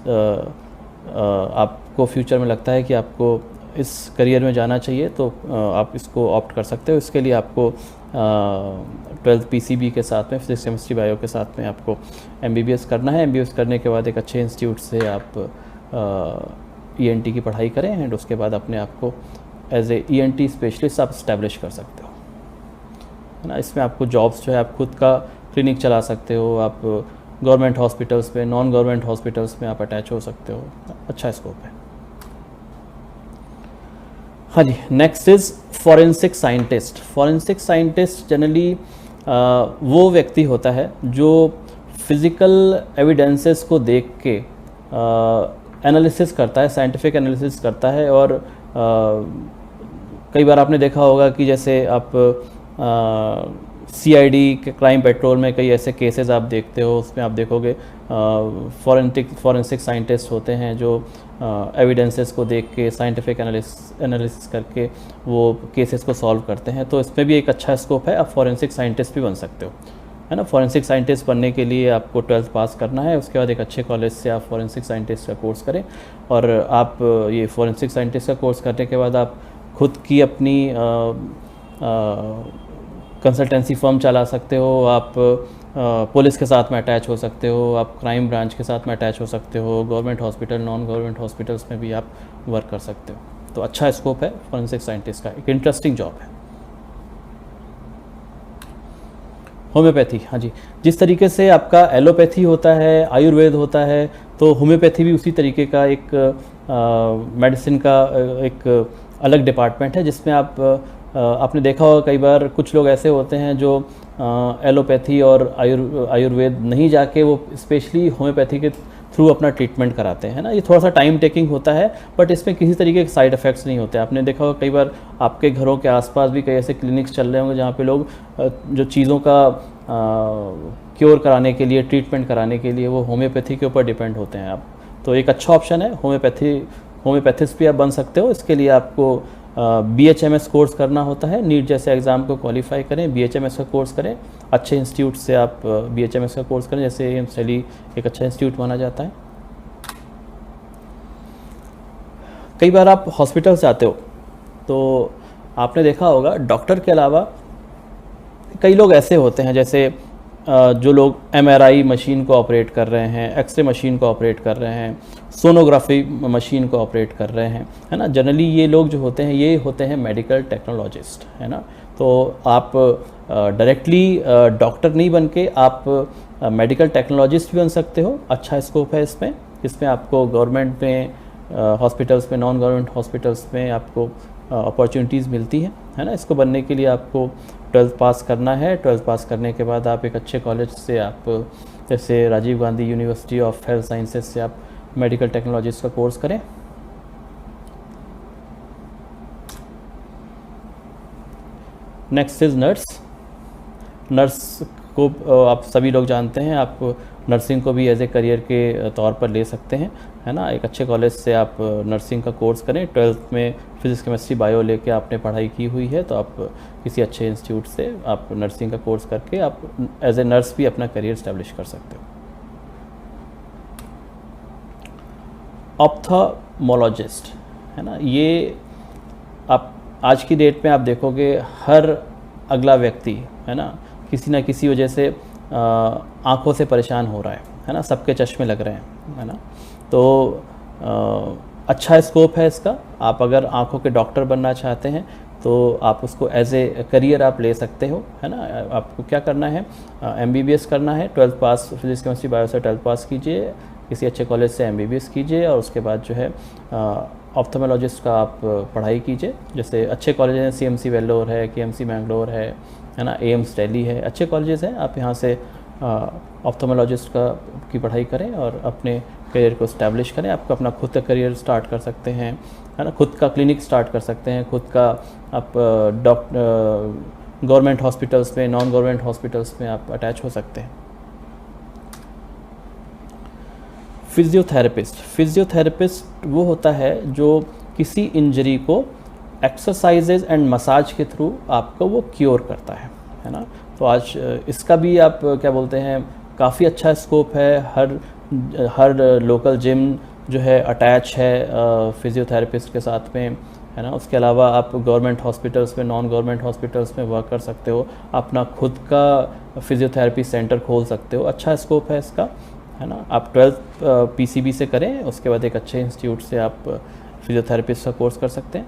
आपको फ्यूचर में लगता है कि आपको इस करियर में जाना चाहिए तो आप इसको ऑप्ट कर सकते हो। इसके लिए आपको 12th पीसीबी के साथ में, फिजिक्स केमिस्ट्री बायो के साथ में आपको एमबीबीएस करना है। एमबीबीएस करने के बाद एक अच्छे इंस्टीट्यूट से आप ईएनटी की पढ़ाई करें, एंड उसके बाद अपने आप को एज ए ईएनटी स्पेशलिस्ट आप इस्टेब्लिश कर सकते हो, है ना। इसमें आपको जॉब्स जो है, आप खुद का क्लिनिक चला सकते हो, आप गवर्नमेंट हॉस्पिटल्स में, नॉन गवर्नमेंट हॉस्पिटल्स में आप अटैच हो सकते हो, अच्छा स्कोप है। हाँ जी, next is forensic scientist. Forensic scientist generally वो व्यक्ति होता है जो फिज़िकल एविडेंसेस को देख के एनालिसिस करता है, साइंटिफिक एनालिसिस करता है। और कई बार आपने देखा होगा कि जैसे आप सीआईडी के क्राइम पेट्रोल में कई ऐसे केसेस आप देखते हो, उसमें आप देखोगे फॉरेंसिक साइंटिस्ट होते हैं जो एविडेंसेस को देख के साइंटिफिक एनालिसिस करके वो केसेस को सॉल्व करते हैं। तो इसमें भी एक अच्छा स्कोप है, आप फॉरेंसिक साइंटिस्ट भी बन सकते हो, है ना। फॉरेंसिक साइंटिस्ट बनने के लिए आपको 12th पास करना है, उसके बाद एक अच्छे कॉलेज से आप फॉरेंसिक साइंटिस्ट का कोर्स करें, और आप ये फॉरेंसिक साइंटिस्ट का कोर्स करने के बाद आप खुद की अपनी कंसल्टेंसी फर्म चला सकते हो, आप पुलिस के साथ में अटैच हो सकते हो, आप क्राइम ब्रांच के साथ में अटैच हो सकते हो, government hospital, non government hospitals में भी आप वर्क कर सकते हो। तो अच्छा स्कोप है फॉरेंसिक साइंटिस्ट का, एक इंटरेस्टिंग जॉब है। होम्योपैथी, हाँ जी, जिस तरीके से आपका एलोपैथी होता है, आयुर्वेद होता है, तो होम्योपैथी भी उसी तरीके का एक मेडिसिन का एक अलग डिपार्टमेंट है, जिसमें आपने देखा होगा कई बार कुछ लोग ऐसे होते हैं जो एलोपैथी और आयुर्वेद नहीं जाके वो स्पेशली होम्योपैथी के थ्रू अपना ट्रीटमेंट कराते हैं ना। ये थोड़ा सा टाइम टेकिंग होता है, बट इसमें किसी तरीके के साइड इफ़ेक्ट्स नहीं होते। आपने देखा होगा कई बार आपके घरों के आसपास भी कई ऐसे क्लिनिक्स चल रहे होंगे जहाँ पे लोग जो चीज़ों का क्योर कराने के लिए, ट्रीटमेंट कराने के लिए वो होम्योपैथी के ऊपर डिपेंड होते हैं आप। तो एक अच्छा ऑप्शन है होम्योपैथिस्ट भी आप बन सकते हो। इसके लिए आपको BHMS कोर्स करना होता है, नीट जैसे एग्ज़ाम को क्वालिफाई करें, BHMS का कोर्स करें, अच्छे इंस्टीट्यूट से आप BHMS का कोर्स करें, जैसे एम्स दिल्ली एक अच्छा इंस्टीट्यूट माना जाता है। कई बार आप हॉस्पिटल से आते हो तो आपने देखा होगा डॉक्टर के अलावा कई लोग ऐसे होते हैं, जैसे जो लोग MRI मशीन को ऑपरेट कर रहे हैं, एक्सरे मशीन को ऑपरेट कर रहे हैं, सोनोग्राफी मशीन को ऑपरेट कर रहे हैं, है ना, जनरली ये लोग जो होते हैं ये होते हैं मेडिकल टेक्नोलॉजिस्ट, है ना। तो आप डायरेक्टली डॉक्टर नहीं बन के आप मेडिकल टेक्नोलॉजिस्ट भी बन सकते हो। अच्छा स्कोप है इसमें आपको गवर्नमेंट में हॉस्पिटल्स में, नॉन गवर्नमेंट हॉस्पिटल्स में आपको अपॉर्चुनिटीज़ मिलती है ना। इसको बनने के लिए आपको 12th पास करना है। 12th पास करने के बाद आप एक अच्छे कॉलेज से, आप जैसे Rajiv Gandhi university of health sciences से आप मेडिकल टेक्नोलॉजिस्ट का कोर्स करें। नेक्स्ट इज़ नर्स को आप सभी लोग जानते हैं, आप नर्सिंग को भी एज ए करियर के तौर पर ले सकते हैं, है ना। एक अच्छे कॉलेज से आप नर्सिंग का कोर्स करें। 12th में फिजिक्स केमिस्ट्री बायो लेके आपने पढ़ाई की हुई है तो आप किसी अच्छे इंस्टीट्यूट से आप नर्सिंग का कोर्स करके आप एज ए नर्स भी अपना करियर इस्टेब्लिश कर सकते हो। ऑप्थेल्मोलॉजिस्ट, है ना, ये आप आज की डेट में आप देखोगे हर अगला व्यक्ति, है ना, किसी ना किसी वजह से आँखों से परेशान हो रहा है ना, सबके चश्मे लग रहे हैं, है ना। तो अच्छा स्कोप है इसका। आप अगर आँखों के डॉक्टर बनना चाहते हैं तो आप उसको एज ए करियर आप ले सकते हो, है ना। आपको क्या करना है, MBBS करना है। 12th पास फिजिक्स केमिस्ट्री बायो से 12th पास कीजिए, किसी अच्छे कॉलेज से MBBS कीजिए और उसके बाद जो है ऑप्थेल्मोलॉजिस्ट का आप पढ़ाई कीजिए। जैसे अच्छे कॉलेज हैं, CMC वेल्लोर है, KMC मैंगलोर है ना, AIMS दिल्ली है, अच्छे कॉलेजेस हैं। आप यहाँ से ऑप्थेल्मोलॉजिस्ट की पढ़ाई करें और अपने करियर को इस्टेब्लिश करें। आप अपना खुद का करियर स्टार्ट कर सकते हैं, है ना, खुद का क्लिनिक स्टार्ट कर सकते हैं, खुद का आप गवर्नमेंट हॉस्पिटल्स में, नॉन गवर्नमेंट हॉस्पिटल्स में आप अटैच हो सकते हैं। फिजियोथेरेपिस्ट वो होता है जो किसी इंजरी को एक्सरसाइजेज एंड मसाज के थ्रू आपको वो क्योर करता है ना। तो आज इसका भी आप क्या बोलते हैं, काफ़ी अच्छा स्कोप है। हर लोकल जिम जो है अटैच है फिजियोथेरेपिस्ट के साथ में, है ना। उसके अलावा आप गवर्नमेंट हॉस्पिटल्स में, नॉन गवर्नमेंट हॉस्पिटल्स में वर्क कर सकते हो, अपना खुद का फिजियोथेरेपी सेंटर खोल सकते हो। अच्छा स्कोप है इसका, है ना। आप 12th PCB से करें, उसके बाद एक अच्छे इंस्टीट्यूट से आप फिजियोथेरेपिस्ट का कोर्स कर सकते हैं।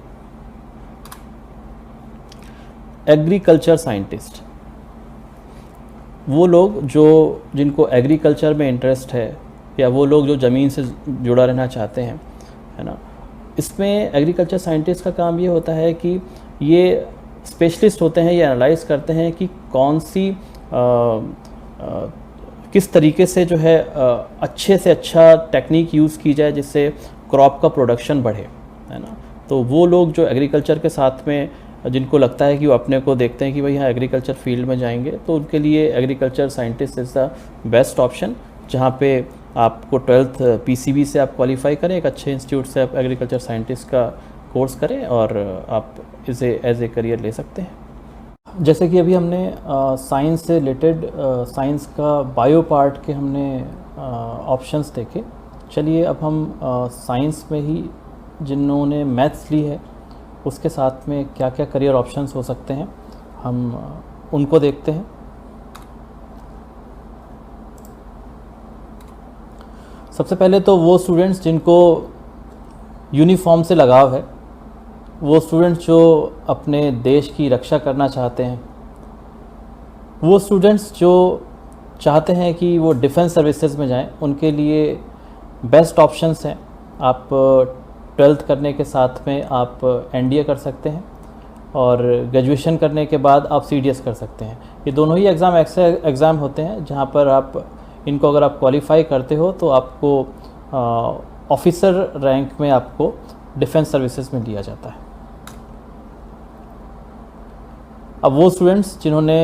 एग्रीकल्चर साइंटिस्ट, वो लोग जिनको एग्रीकल्चर में इंटरेस्ट है या वो लोग जो ज़मीन से जुड़ा रहना चाहते हैं, है ना। इसमें एग्रीकल्चर साइंटिस्ट का काम ये होता है कि ये स्पेशलिस्ट होते हैं, ये एनालाइज करते हैं कि कौन सी किस तरीके से जो है अच्छे से अच्छा टेक्निक यूज़ की जाए जिससे क्रॉप का प्रोडक्शन बढ़े, है ना। तो वो लोग जो एग्रीकल्चर के साथ में जिनको लगता है कि वो अपने को देखते हैं कि भाई हाँ एग्रीकल्चर फील्ड में जाएंगे, तो उनके लिए agriculture scientist is the best option, जहाँ पे आपको 12th PCB से आप क्वालिफाई करें, एक अच्छे इंस्टीट्यूट से आप एग्रीकल्चर साइंटिस्ट का कोर्स करें और आप इसे एज ए करियर ले सकते हैं। जैसे कि अभी हमने साइंस से रिलेटेड साइंस का बायो पार्ट के हमने ऑप्शंस देखे। चलिए अब हम साइंस में ही जिन्होंने मैथ्स ली है उसके साथ में क्या क्या करियर ऑप्शंस हो सकते हैं, हम उनको देखते हैं। सबसे पहले तो वो स्टूडेंट्स जिनको यूनिफॉर्म से लगाव है, वो स्टूडेंट्स जो अपने देश की रक्षा करना चाहते हैं, वो स्टूडेंट्स जो चाहते हैं कि वो डिफेंस सर्विसेज में जाएं, उनके लिए बेस्ट ऑप्शंस हैं। आप 12th करने के साथ में आप NDA कर सकते हैं और ग्रेजुएशन करने के बाद आप CDS कर सकते हैं। ये दोनों ही एग्ज़ाम ऐसे एग्ज़ाम होते हैं जहाँ पर आप इनको अगर आप क्वालिफाई करते हो तो आपको ऑफिसर रैंक में आपको डिफेंस सर्विसेज में लिया जाता है। अब वो स्टूडेंट्स जिन्होंने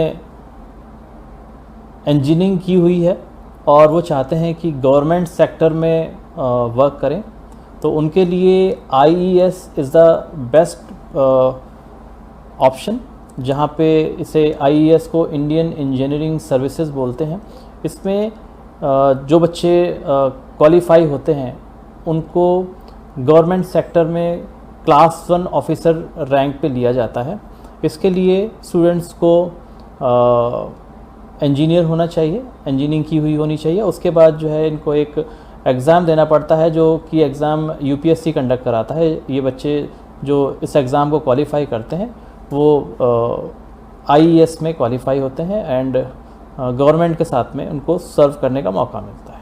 इंजीनियरिंग की हुई है और वो चाहते हैं कि गवर्नमेंट सेक्टर में वर्क करें, तो उनके लिए IES is the best option, जहाँ पे इसे IES को इंडियन इंजीनियरिंग सर्विसेज बोलते हैं। इसमें जो बच्चे क्वालिफाई होते हैं उनको गवर्नमेंट सेक्टर में क्लास 1 ऑफिसर रैंक पे लिया जाता है। इसके लिए स्टूडेंट्स को इंजीनियर होना चाहिए, इंजीनियरिंग की हुई होनी चाहिए। उसके बाद जो है इनको एक एग्ज़ाम देना पड़ता है, जो कि एग्ज़ाम यूपीएससी कंडक्ट कराता है। ये बच्चे जो इस एग्ज़ाम को क्वालिफाई करते हैं वो आईएएस में क्वालिफाई होते हैं एंड गवर्नमेंट के साथ में उनको सर्व करने का मौका मिलता है।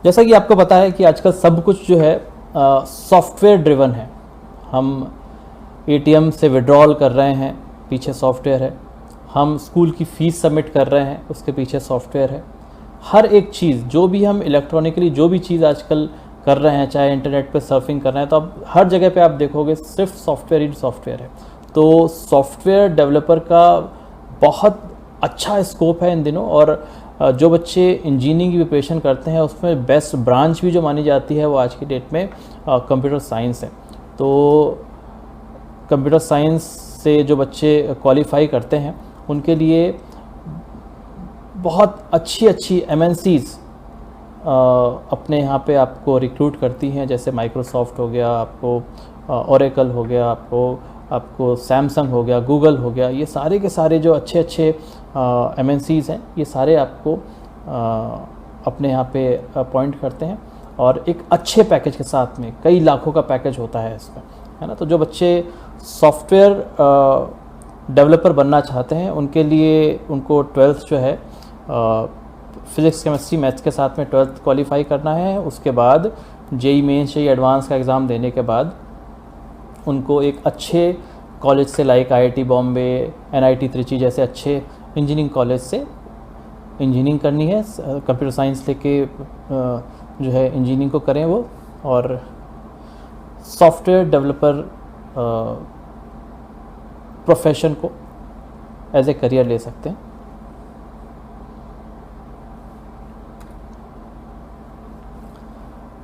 जैसा कि आपको पता है कि आजकल सब कुछ जो है सॉफ्टवेयर ड्रिवन है। हम एटीएम से विड्रॉल कर रहे हैं, पीछे सॉफ्टवेयर है। हम स्कूल की फ़ीस सबमिट कर रहे हैं, उसके पीछे सॉफ्टवेयर है। हर एक चीज़ जो भी हम इलेक्ट्रॉनिकली जो भी चीज़ आजकल कर रहे हैं, चाहे इंटरनेट पे सर्फिंग कर रहे हैं, तो अब हर जगह पे आप देखोगे सिर्फ सॉफ्टवेयर ही सॉफ्टवेयर है। तो सॉफ्टवेयर डेवलपर का बहुत अच्छा स्कोप है इन दिनों। और जो बच्चे इंजीनियरिंग की प्रिपरेशन करते हैं उसमें बेस्ट ब्रांच भी जो मानी जाती है वो आज की डेट में कंप्यूटर साइंस है। तो कंप्यूटर साइंस से जो बच्चे क्वालिफाई करते हैं उनके लिए बहुत अच्छी अच्छी एमएनसीज़ अपने यहाँ पे आपको रिक्रूट करती हैं, जैसे माइक्रोसॉफ्ट हो गया, आपको ओरेकल हो गया, आपको सैमसंग हो गया, गूगल हो गया। ये सारे के सारे जो अच्छे अच्छे एमएनसीज़ हैं ये सारे आपको अपने यहाँ पे अपॉइंट करते हैं और एक अच्छे पैकेज के साथ में, कई लाखों का पैकेज होता है इसमें, है ना। तो जो बच्चे सॉफ्टवेयर डेवलपर बनना चाहते हैं उनके लिए उनको 12th जो है फिज़िक्स केमिस्ट्री मैथ्स के साथ में 12th क्वालिफाई करना है। उसके बाद जेई मेंस जेई एडवांस का एग्ज़ाम देने के बाद उनको एक अच्छे कॉलेज से like IIT Bombay, NIT Trichy जैसे अच्छे इंजीनियरिंग कॉलेज से इंजीनियरिंग करनी है। कंप्यूटर साइंस लेके जो है इंजीनियरिंग को करें वो, और सॉफ्टवेयर डेवलपर प्रोफेशन को एज ए करियर ले सकते हैं।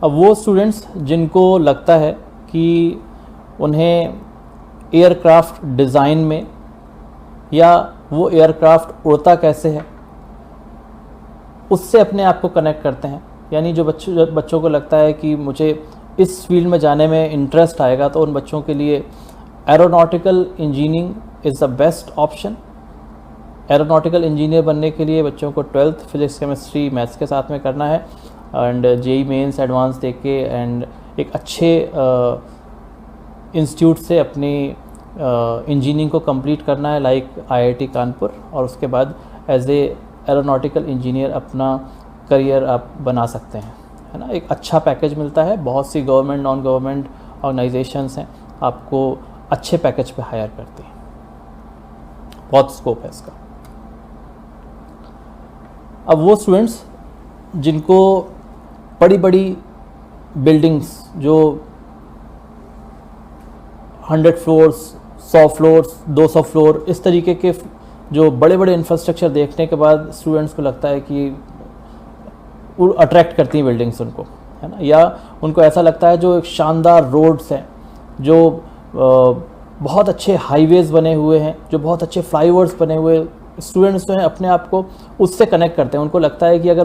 अब वो स्टूडेंट्स जिनको लगता है कि उन्हें एयरक्राफ्ट डिज़ाइन में, या वो एयरक्राफ्ट उड़ता कैसे है उससे अपने आप को कनेक्ट करते हैं, यानी जो बच्चों को लगता है कि मुझे इस फील्ड में जाने में इंटरेस्ट आएगा, तो उन बच्चों के लिए aeronautical engineering is the best option. Aeronautical engineer बनने के लिए बच्चों को 12th फिज़िक्स केमिस्ट्री मैथ्स के साथ में करना है एंड जेई मेंस एडवांस दे के एंड एक अच्छे इंस्टीट्यूट से अपनी इंजीनियरिंग को कंप्लीट करना है लाइक आईआईटी कानपुर, और उसके बाद एज ए एरोनॉटिकल इंजीनियर अपना करियर आप बना सकते हैं, है ना। एक अच्छा पैकेज मिलता है, बहुत सी गवर्नमेंट नॉन गवर्नमेंट ऑर्गेनाइजेशंस हैं आपको अच्छे पैकेज पे हायर करती हैं, बहुत स्कोप है इसका। अब वो स्टूडेंट्स जिनको बड़ी बड़ी बिल्डिंग्स जो 100 फ्लोर्स, 100 फ्लोर्स, 200 फ्लोर, इस तरीके के जो बड़े बड़े इंफ्रास्ट्रक्चर देखने के बाद स्टूडेंट्स को लगता है कि अट्रैक्ट करती हैं बिल्डिंग्स उनको, है ना। या उनको ऐसा लगता है जो एक शानदार रोड्स हैं, जो बहुत अच्छे हाईवेज़ बने हुए हैं, जो बहुत अच्छे फ्लाईओवर्स बने हुए, स्टूडेंट्स जो हैं अपने आप को उससे कनेक्ट करते हैं। उनको लगता है कि अगर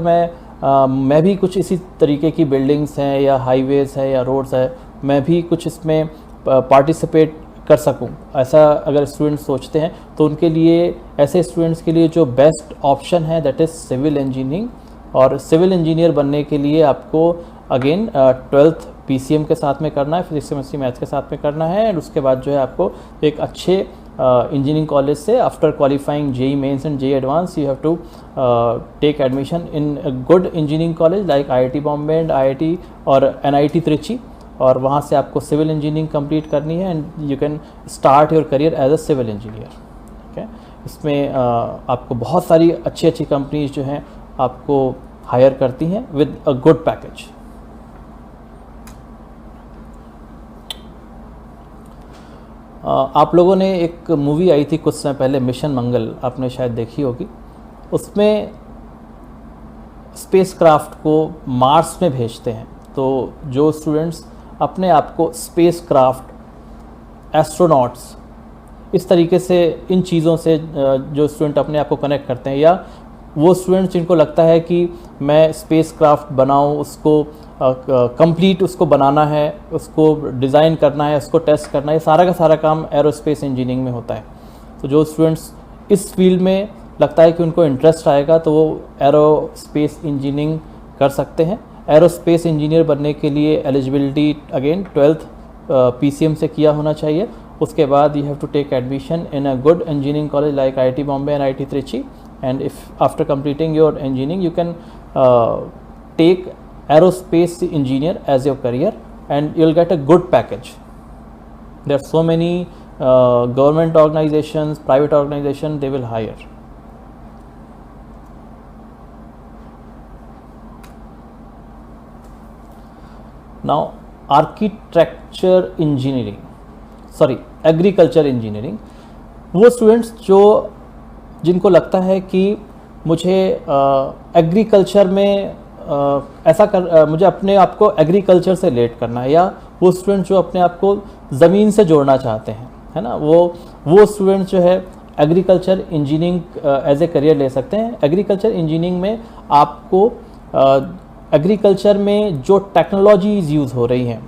मैं भी कुछ इसी तरीके की बिल्डिंग्स हैं या हाईवेज़ है या रोड्स है, मैं भी कुछ इसमें पार्टिसिपेट कर सकूं, ऐसा अगर स्टूडेंट्स सोचते हैं तो उनके लिए, ऐसे स्टूडेंट्स के लिए जो बेस्ट ऑप्शन है दैट इज़ सिविल इंजीनियरिंग। और सिविल इंजीनियर बनने के लिए आपको अगेन 12th पीसीएम के साथ में करना है, फिजिक्स केमिस्ट्री मैथ्स के साथ में करना है, एंड उसके बाद जो है आपको एक अच्छे इंजीनियरिंग कॉलेज से after qualifying JEE mains and JEE advance you have to take admission in a good engineering college like IIT Bombay and IIT और एनआईटी त्रिची, और वहाँ से आपको सिविल इंजीनियरिंग कंप्लीट करनी है and you can start your career as a civil engineer. Okay, इसमें आपको बहुत सारी अच्छी अच्छी कंपनीज जो हैं आपको हायर करती हैं विद अ गुड पैकेज। आप लोगों ने एक मूवी आई थी कुछ समय पहले, मिशन मंगल, आपने शायद देखी होगी। उसमें स्पेसक्राफ्ट को मार्स में भेजते हैं, तो जो स्टूडेंट्स अपने आप को स्पेसक्राफ्ट, एस्ट्रोनॉट्स, इस तरीके से इन चीज़ों से जो स्टूडेंट अपने आप को कनेक्ट करते हैं, या वो स्टूडेंट्स जिनको लगता है कि मैं स्पेसक्राफ्ट बनाऊं, उसको कंप्लीट उसको बनाना है, उसको डिज़ाइन करना है, उसको टेस्ट करना है, सारा का सारा काम एरोस्पेस इंजीनियरिंग में होता है। तो जो स्टूडेंट्स इस फील्ड में लगता है कि उनको इंटरेस्ट आएगा तो वो एरोस्पेस इंजीनियरिंग कर सकते हैं। एरोस्पेस इंजीनियर बनने के लिए एलिजिबिलिटी अगेन 12th PCM से किया होना चाहिए। उसके बाद you have to take admission in a good engineering college like IIT Bombay and IIT Trichy, and if after completing your engineering you can take aerospace engineer as your career and you'll get a good package. There are so many government organizations, private organizations, they will hire. Now architecture engineering, sorry agriculture engineering, वो स्टूडेंट्स जो जिनको लगता है कि मुझे एग्रीकल्चर में मुझे अपने आप को एग्रीकल्चर से रिलेट करना है, या वो स्टूडेंट जो अपने आप को ज़मीन से जोड़ना चाहते हैं, है ना, वो स्टूडेंट जो है agriculture engineering as a career ले सकते हैं। एग्रीकल्चर इंजीनियरिंग में आपको एग्रीकल्चर में जो टेक्नोलॉजीज़ यूज़ हो रही हैं,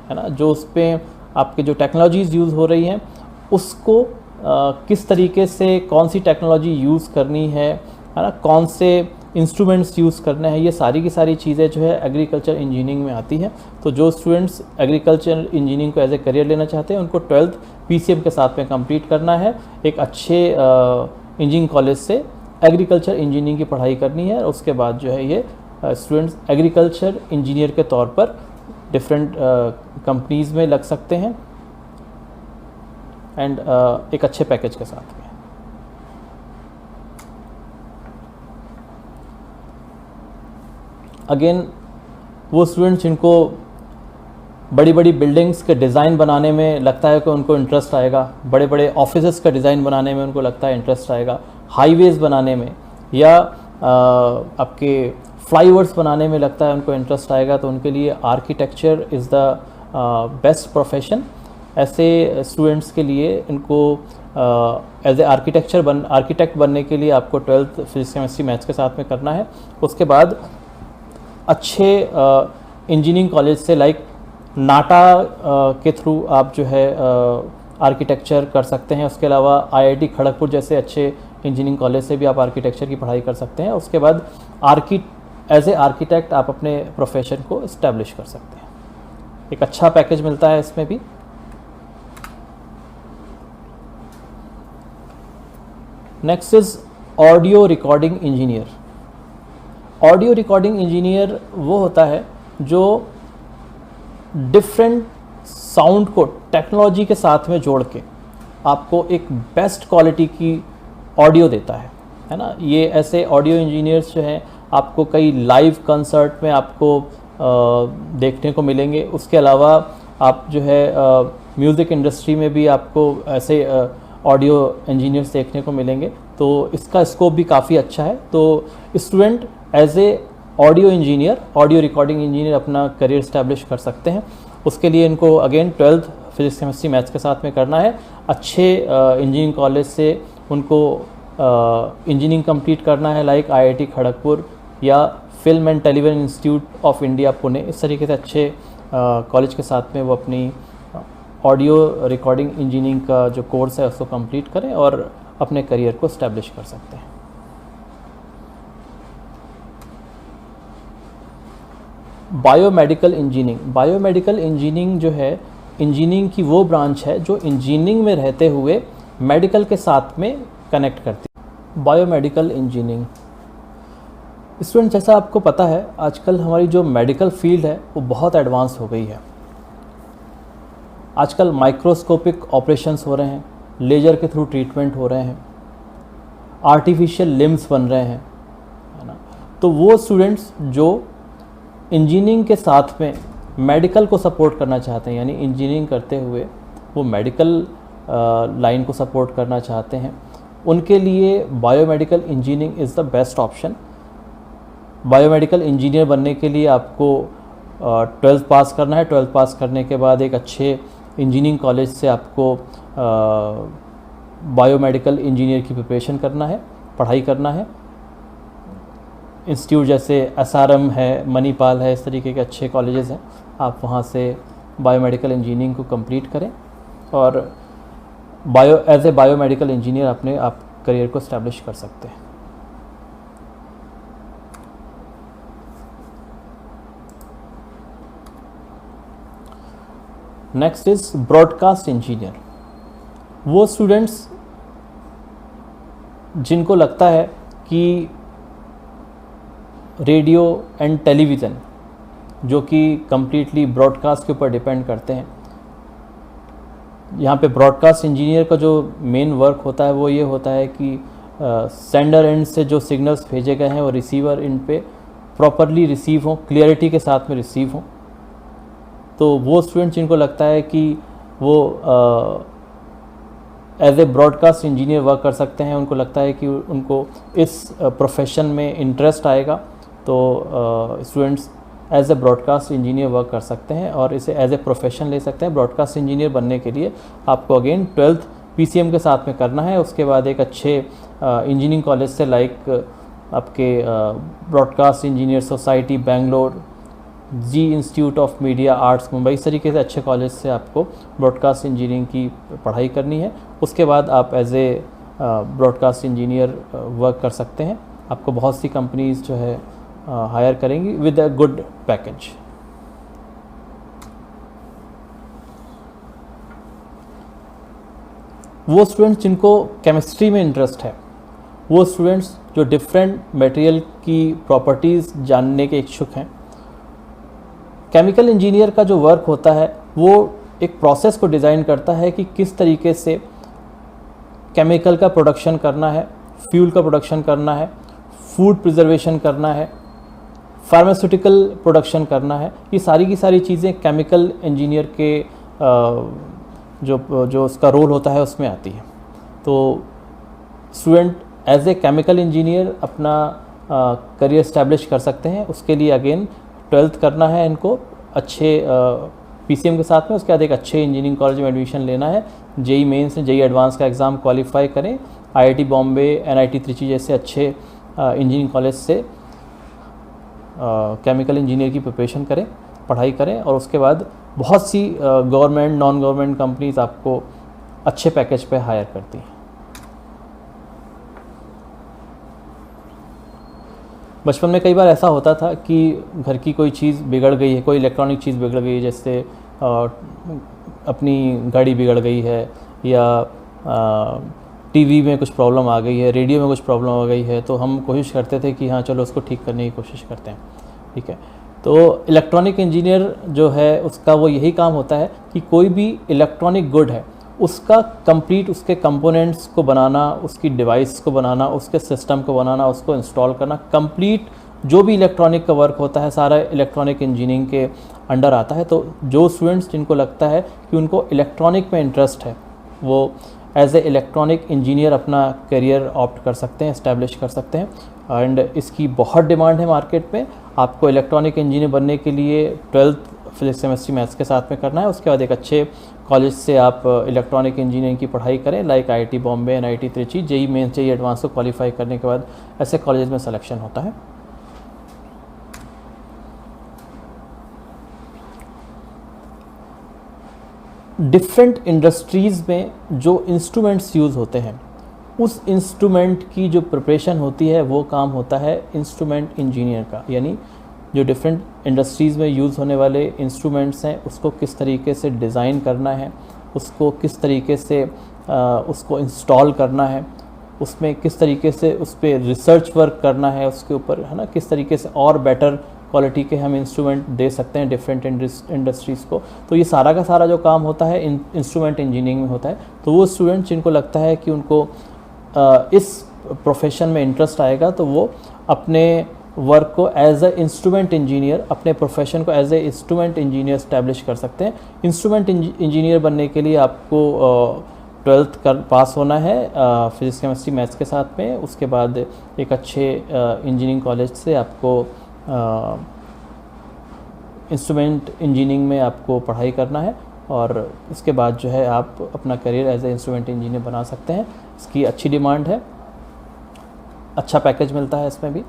है ना, जो उस पर आपके जो टेक्नोलॉजीज़ यूज़ हो रही हैं उसको किस तरीके से कौन सी टेक्नोलॉजी यूज़ करनी है ना, कौन से इंस्ट्रूमेंट्स यूज़ करने हैं, ये सारी की सारी चीज़ें जो है एग्रीकल्चर इंजीनियरिंग में आती हैं। तो जो स्टूडेंट्स एग्रीकल्चर इंजीनियरिंग को एज ए करियर लेना चाहते हैं उनको 12th PCM के साथ में कंप्लीट करना है, एक अच्छे इंजीनियरिंग कॉलेज से एग्रीकल्चर इंजीनियरिंग की पढ़ाई करनी है। उसके बाद जो है ये स्टूडेंट्स एग्रीकल्चर इंजीनियर के तौर पर डिफरेंट कंपनीज़ में लग सकते हैं एंड एक अच्छे पैकेज के साथ में। अगेन वो स्टूडेंट्स जिनको बड़ी बड़ी बिल्डिंग्स के डिज़ाइन बनाने में लगता है कि उनको इंटरेस्ट आएगा, बड़े बड़े ऑफिसेस का डिज़ाइन बनाने में उनको लगता है इंटरेस्ट आएगा, हाईवेज़ बनाने में या आपके फ्लाईओवर्स बनाने में लगता है उनको इंटरेस्ट आएगा, तो उनके लिए architecture is the best profession. ऐसे स्टूडेंट्स के लिए इनको एज ए आर्किटेक्ट बनने के लिए आपको 12th फिजिक्स केमिस्ट्री मैथ्स के साथ में करना है। उसके बाद अच्छे इंजीनियरिंग कॉलेज से लाइक नाटा के थ्रू आप जो है आर्किटेक्चर कर सकते हैं। उसके अलावा IIT खड़गपुर जैसे अच्छे इंजीनियरिंग कॉलेज से भी आप आर्किटेक्चर की पढ़ाई कर सकते हैं। उसके बाद एज ए आर्किटेक्ट आप अपने प्रोफेशन को इस्टेब्लिश कर सकते हैं। एक अच्छा पैकेज मिलता है इसमें भी। Next is audio recording engineer. Audio recording engineer वो होता है जो डिफरेंट साउंड को टेक्नोलॉजी के साथ में जोड़ के आपको एक बेस्ट क्वालिटी की ऑडियो देता है ना। ये ऐसे ऑडियो इंजीनियर्स जो हैं आपको कई लाइव कंसर्ट में आपको देखने को मिलेंगे। उसके अलावा आप जो है म्यूज़िक इंडस्ट्री में भी आपको ऐसे ऑडियो इंजीनियर्स देखने को मिलेंगे, तो इसका स्कोप भी काफ़ी अच्छा है। तो student as a audio engineer, audio recording engineer अपना करियर इस्टेब्लिश कर सकते हैं। उसके लिए इनको again 12th physics chemistry maths के साथ में करना है। अच्छे इंजीनियरिंग कॉलेज से उनको इंजीनियरिंग कंप्लीट करना है लाइक IIT खड़गपुर या film and television institute of India Pune. इस तरीके से अच्छे कॉलेज के साथ में वो अपनी ऑडियो रिकॉर्डिंग इंजीनियरिंग का जो कोर्स है उसको कंप्लीट करें और अपने करियर को इस्टेब्लिश कर सकते हैं। Biomedical engineering. बायोमेडिकल इंजीनियरिंग जो है इंजीनियरिंग की वो ब्रांच है जो इंजीनियरिंग में रहते हुए मेडिकल के साथ में कनेक्ट करती है। बायोमेडिकल इंजीनियरिंग स्टूडेंट, जैसा आपको पता है आजकल हमारी जो मेडिकल फील्ड है वो बहुत एडवांस हो गई है। आजकल माइक्रोस्कोपिक ऑपरेशंस हो रहे हैं, लेज़र के थ्रू ट्रीटमेंट हो रहे हैं, आर्टिफिशियल लिम्स बन रहे हैं, है ना। तो वो स्टूडेंट्स जो इंजीनियरिंग के साथ में मेडिकल को सपोर्ट करना चाहते हैं, यानी इंजीनियरिंग करते हुए वो मेडिकल लाइन को सपोर्ट करना चाहते हैं, उनके लिए biomedical engineering is the best option. Biomedical engineer बनने के लिए आपको 12th पास करना है। 12th पास करने के बाद एक अच्छे इंजीनियरिंग कॉलेज से आपको बायोमेडिकल इंजीनियर की प्रिपरेशन करना है, पढ़ाई करना है। इंस्टीट्यूट जैसे SRM है, मणिपाल है, इस तरीके के अच्छे कॉलेजेस हैं, आप वहाँ से बायोमेडिकल इंजीनियरिंग को कंप्लीट करें और एज ए बायोमेडिकल इंजीनियर अपने आप करियर को इस्टेब्लिश कर सकते हैं। Next is broadcast engineer. वो स्टूडेंट्स जिनको लगता है कि रेडियो एंड टेलीविज़न जो कि कम्प्लीटली ब्रॉडकास्ट के ऊपर डिपेंड करते हैं, यहाँ पे ब्रॉडकास्ट इंजीनियर का जो मेन वर्क होता है वो ये होता है कि सेंडर एंड से जो सिग्नल्स भेजे गए हैं वो रिसीवर इन पे प्रॉपरली रिसीव हों, क्लियरिटी के साथ में रिसीव हों। तो वो स्टूडेंट्स जिनको लगता है कि वो as a broadcast engineer work कर सकते हैं, उनको लगता है कि उनको इस प्रोफेशन में इंटरेस्ट आएगा, तो students as a broadcast engineer work कर सकते हैं और इसे एज ए प्रोफेशन ले सकते हैं। ब्रॉडकास्ट इंजीनियर बनने के लिए आपको अगेन 12th PCM के साथ में करना है, उसके बाद एक अच्छे इंजीनियरिंग कॉलेज से लाइक आपके broadcast engineer society Bangalore, Zee institute of media arts Mumbai, इस तरीके से अच्छे कॉलेज से आपको ब्रॉडकास्ट इंजीनियरिंग की पढ़ाई करनी है। उसके बाद आप as a broadcast engineer work कर सकते हैं। आपको बहुत सी कंपनीज जो है हायर करेंगी विद अ गुड पैकेज। वो स्टूडेंट्स जिनको केमिस्ट्री में इंटरेस्ट है, वो स्टूडेंट्स जो डिफरेंट मटेरियल की प्रॉपर्टीज़ जानने के इच्छुक हैं, केमिकल इंजीनियर का जो वर्क होता है वो एक प्रोसेस को डिज़ाइन करता है कि किस तरीके से केमिकल का प्रोडक्शन करना है, फ्यूल का प्रोडक्शन करना है, फूड प्रिजर्वेशन करना है, फार्मास्यूटिकल प्रोडक्शन करना है। ये सारी की सारी चीज़ें केमिकल इंजीनियर के जो उसका रोल होता है उसमें आती है। तो student as a chemical engineer अपना करियर इस्टेब्लिश कर सकते हैं। उसके लिए अगेन 12th करना है इनको अच्छे PCM के साथ में, उसके बाद एक अच्छे इंजीनियरिंग कॉलेज में एडमिशन लेना है। जेई मेंस जेई एडवांस का एग्ज़ाम क्वालिफाई करें, IIT बॉम्बे, NIT त्रिची जैसे अच्छे इंजीनियरिंग कॉलेज से केमिकल इंजीनियर की प्रिपरेशन करें, पढ़ाई करें और उसके बाद बहुत सी गवर्नमेंट नॉन गवर्नमेंट कंपनीज आपको अच्छे पैकेज पे हायर करती हैं। बचपन में कई बार ऐसा होता था कि घर की कोई चीज़ बिगड़ गई है, कोई इलेक्ट्रॉनिक चीज़ बिगड़ गई है, जैसे अपनी गाड़ी बिगड़ गई है या टीवी में कुछ प्रॉब्लम आ गई है, रेडियो में कुछ प्रॉब्लम आ गई है, तो हम कोशिश करते थे कि हाँ चलो उसको ठीक करने की कोशिश करते हैं। ठीक है, तो इलेक्ट्रॉनिक इंजीनियर जो है उसका वो यही काम होता है कि कोई भी इलेक्ट्रॉनिक गुड है उसका कंप्लीट उसके कंपोनेंट्स को बनाना, उसकी डिवाइस को बनाना, उसके सिस्टम को बनाना, उसको इंस्टॉल करना, कंप्लीट जो भी इलेक्ट्रॉनिक का वर्क होता है सारा इलेक्ट्रॉनिक इंजीनियरिंग के अंडर आता है। तो जो स्टूडेंट्स जिनको लगता है कि उनको इलेक्ट्रॉनिक में इंटरेस्ट है वो एज ए इलेक्ट्रॉनिक इंजीनियर अपना करियर ऑप्ट कर सकते हैं, इस्टेब्लिश कर सकते हैं। एंड इसकी बहुत डिमांड है मार्केट में। आपको इलेक्ट्रॉनिक इंजीनियर बनने के लिए 12th फिजिक्स केमिस्ट्री मैथ्स के साथ में करना है। उसके बाद एक अच्छे कॉलेज से आप इलेक्ट्रॉनिक इंजीनियरिंग की पढ़ाई करें, like IIT Bombay, NIT Trichy, JEE mains JEE advance को क्वालिफाई करने के बाद ऐसे कॉलेज में सिलेक्शन होता है। डिफरेंट इंडस्ट्रीज़ में जो इंस्ट्रूमेंट्स यूज़ होते हैं उस इंस्ट्रूमेंट की जो प्रिपरेशन होती है वो काम होता है इंस्ट्रूमेंट इंजीनियर का। यानी जो डिफरेंट इंडस्ट्रीज़ में यूज़ होने वाले इंस्ट्रूमेंट्स हैं उसको किस तरीके से डिज़ाइन करना है, उसको किस तरीके से उसको इंस्टॉल करना है, उसमें किस तरीके से उस पर रिसर्च वर्क करना है उसके ऊपर, है ना, किस तरीके से और बेटर क्वालिटी के हम इंस्ट्रूमेंट दे सकते हैं डिफरेंट इंडस्ट्रीज़ को। तो ये सारा का सारा जो काम होता है इंस्ट्रूमेंट इंजीनियरिंग में होता है। तो वो स्टूडेंट जिनको लगता है कि उनको इस प्रोफेशन में इंटरेस्ट आएगा तो वो अपने वर्क को एज ए इंस्ट्रूमेंट इंजीनियर, अपने प्रोफेशन को as a instrument engineer establish कर सकते हैं। इंस्ट्रूमेंट इंजीनियर बनने के लिए आपको 12th पास होना है फिजिक्स केमिस्ट्री मैथ्स के साथ में। उसके बाद एक अच्छे इंजीनियरिंग कॉलेज से आपको इंस्ट्रूमेंट इंजीनियरिंग में आपको पढ़ाई करना है और उसके बाद जो है आप अपना career as a instrument engineer बना सकते हैं। इसकी अच्छी डिमांड है, अच्छा पैकेज मिलता है इसमें भी।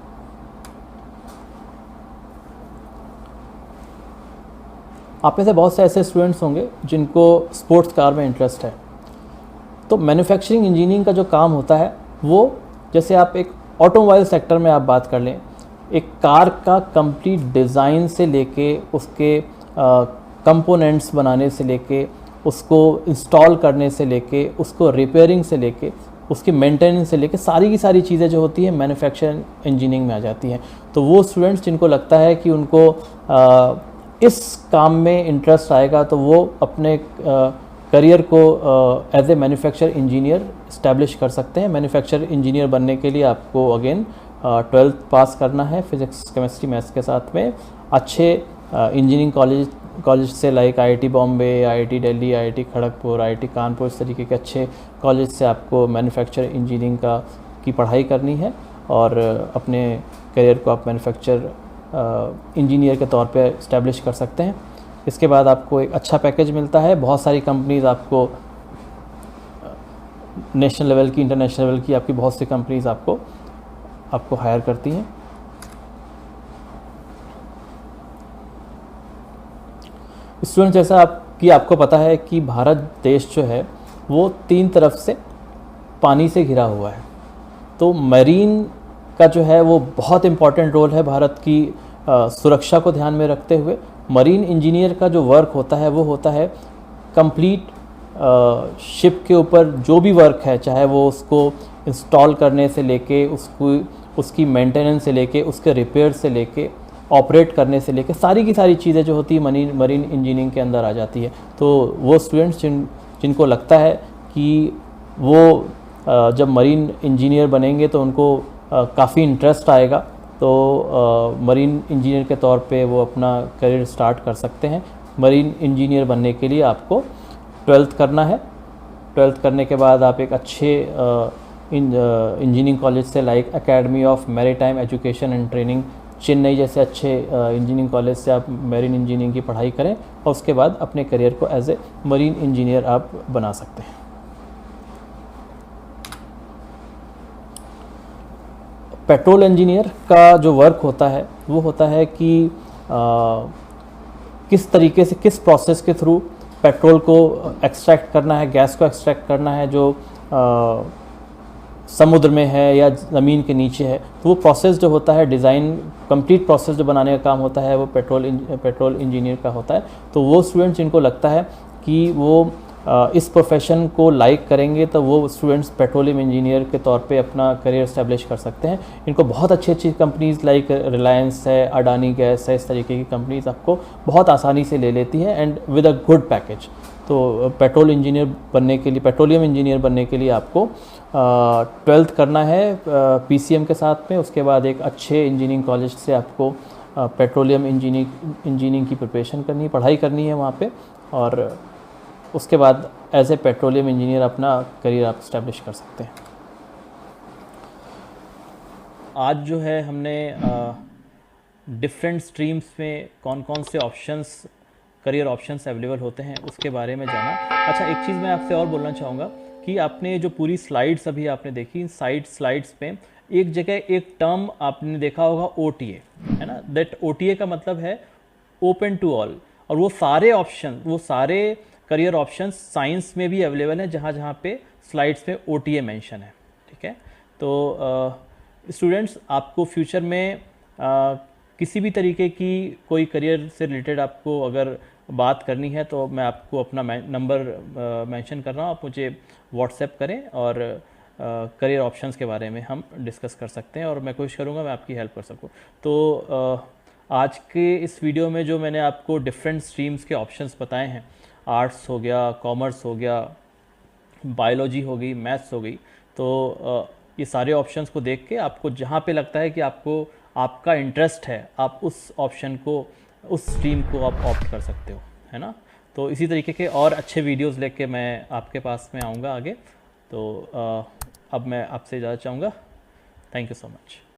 आप में से बहुत से ऐसे स्टूडेंट्स होंगे जिनको स्पोर्ट्स कार में इंटरेस्ट है। तो मैन्युफैक्चरिंग इंजीनियरिंग का जो काम होता है वो जैसे आप एक ऑटोमोबाइल सेक्टर में आप बात कर लें, एक कार का कंप्लीट डिज़ाइन से लेके उसके कंपोनेंट्स बनाने से लेके उसको इंस्टॉल करने से लेके उसको रिपेयरिंग से लेके उसकी मेंटेनेंस से लेके सारी की सारी चीज़ें जो होती हैं मैन्युफैक्चरिंग इंजीनियरिंग में आ जाती हैं। तो वो स्टूडेंट्स जिनको लगता है कि उनको इस काम में इंटरेस्ट आएगा तो वो अपने करियर को as a manufacture engineer establish कर सकते हैं। मैन्युफैक्चर इंजीनियर बनने के लिए आपको अगेन 12th पास करना है फिज़िक्स केमिस्ट्री मैथ्स के साथ में। अच्छे इंजीनियरिंग कॉलेज से like IIT Bombay, IIT Delhi, IIT Kharagpur, IIT Kanpur, इस तरीके के अच्छे कॉलेज से आपको मैन्युफैक्चर इंजीनियरिंग की पढ़ाई करनी है और अपने करियर को आप मैन्युफैक्चर इंजीनियर के तौर पे इस्टेब्लिश कर सकते हैं। इसके बाद आपको एक अच्छा पैकेज मिलता है। बहुत सारी कंपनीज़ आपको नेशनल लेवल की, इंटरनेशनल लेवल की आपकी बहुत सी कंपनीज़ आपको हायर करती हैं। स्टूडेंट, जैसा आपको पता है कि भारत देश जो है वो 3 तरफ से पानी से घिरा हुआ है, तो मरीन का जो है वो बहुत इम्पॉर्टेंट रोल है भारत की सुरक्षा को ध्यान में रखते हुए। मरीन इंजीनियर का जो वर्क होता है वो होता है कंप्लीट शिप के ऊपर जो भी वर्क है, चाहे वो उसको इंस्टॉल करने से लेके उसकी मेंटेनेंस से लेके उसके रिपेयर से लेके ऑपरेट करने से लेके सारी की सारी चीज़ें जो होती है मरीन इंजीनियरिंग के अंदर आ जाती है। तो वो स्टूडेंट्स जिनको लगता है कि वो जब मरीन इंजीनियर बनेंगे तो उनको काफ़ी इंटरेस्ट आएगा, तो मरीन इंजीनियर के तौर पे वो अपना करियर स्टार्ट कर सकते हैं। मरीन इंजीनियर बनने के लिए आपको 12th करना है। 12th करने के बाद आप एक अच्छे इंजीनियरिंग कॉलेज से like academy of maritime education and training, Chennai जैसे अच्छे इंजीनियरिंग कॉलेज से आप मरीन इंजीनियरिंग की पढ़ाई करें और उसके बाद अपने करियर को एज ए मरीन इंजीनियर आप बना सकते हैं। पेट्रोल इंजीनियर का जो वर्क होता है वो होता है कि किस तरीके से, किस प्रोसेस के थ्रू पेट्रोल को एक्सट्रैक्ट करना है, गैस को एक्सट्रैक्ट करना है जो समुद्र में है या ज़मीन के नीचे है। तो वो प्रोसेस जो होता है, डिज़ाइन कंप्लीट प्रोसेस जो बनाने का काम होता है वो पेट्रोल इंजीनियर का होता है। तो वो स्टूडेंट्स जिनको लगता है कि वो इस प्रोफेशन को लाइक करेंगे तो वो स्टूडेंट्स पेट्रोलियम इंजीनियर के तौर पे अपना करियर इस्टेब्लिश कर सकते हैं। इनको बहुत अच्छी अच्छी कंपनीज़ लाइक रिलायंस है, अडानी गैस है, इस तरीके की कंपनीज़ आपको बहुत आसानी से ले लेती हैं and with a good package. तो पेट्रोलियम इंजीनियर बनने के लिए आपको 12th करना है PCM के साथ में। उसके बाद एक अच्छे इंजीनियरिंग कॉलेज से आपको पेट्रोलियम इंजीनियरिंग की प्रिपरेशन करनी, पढ़ाई करनी है वहाँ पे, और उसके बाद एज ए पेट्रोलियम इंजीनियर अपना करियर आप इस्टेब्लिश कर सकते हैं। आज जो है हमने डिफरेंट स्ट्रीम्स में कौन कौन से करियर ऑप्शंस अवेलेबल होते हैं उसके बारे में जाना। अच्छा, एक चीज़ मैं आपसे और बोलना चाहूँगा कि आपने जो पूरी स्लाइड्स अभी आपने देखी, इन स्लाइड्स पे एक जगह एक टर्म आपने देखा होगा OTA, है ना। दैट OTA का मतलब है ओपन टू ऑल, और वो सारे करियर ऑप्शंस साइंस में भी अवेलेबल हैं जहाँ जहाँ पे स्लाइड्स में OTA मेंशन है, ठीक है। तो स्टूडेंट्स, आपको फ्यूचर में किसी भी तरीके की कोई करियर से रिलेटेड आपको अगर बात करनी है तो मैं आपको अपना नंबर मेंशन कर रहा हूँ, आप मुझे व्हाट्सएप करें और करियर ऑप्शंस के बारे में हम डिस्कस कर सकते हैं और मैं कोशिश करूँगा मैं आपकी हेल्प कर सकूँ। तो आज के इस वीडियो में जो मैंने आपको डिफरेंट स्ट्रीम्स के ऑप्शंस बताए हैं, आर्ट्स हो गया, कॉमर्स हो गया, बायोलॉजी हो गई, मैथ्स हो गई, तो ये सारे ऑप्शंस को देख के आपको जहाँ पे लगता है कि आपका इंटरेस्ट है, आप उस स्ट्रीम को आप ऑप्ट कर सकते हो, है ना। तो इसी तरीके के और अच्छे वीडियोस लेके मैं आपके पास में आऊँगा आगे। तो अब मैं आपसे इजाज़त चाहूँगा। Thank you so much.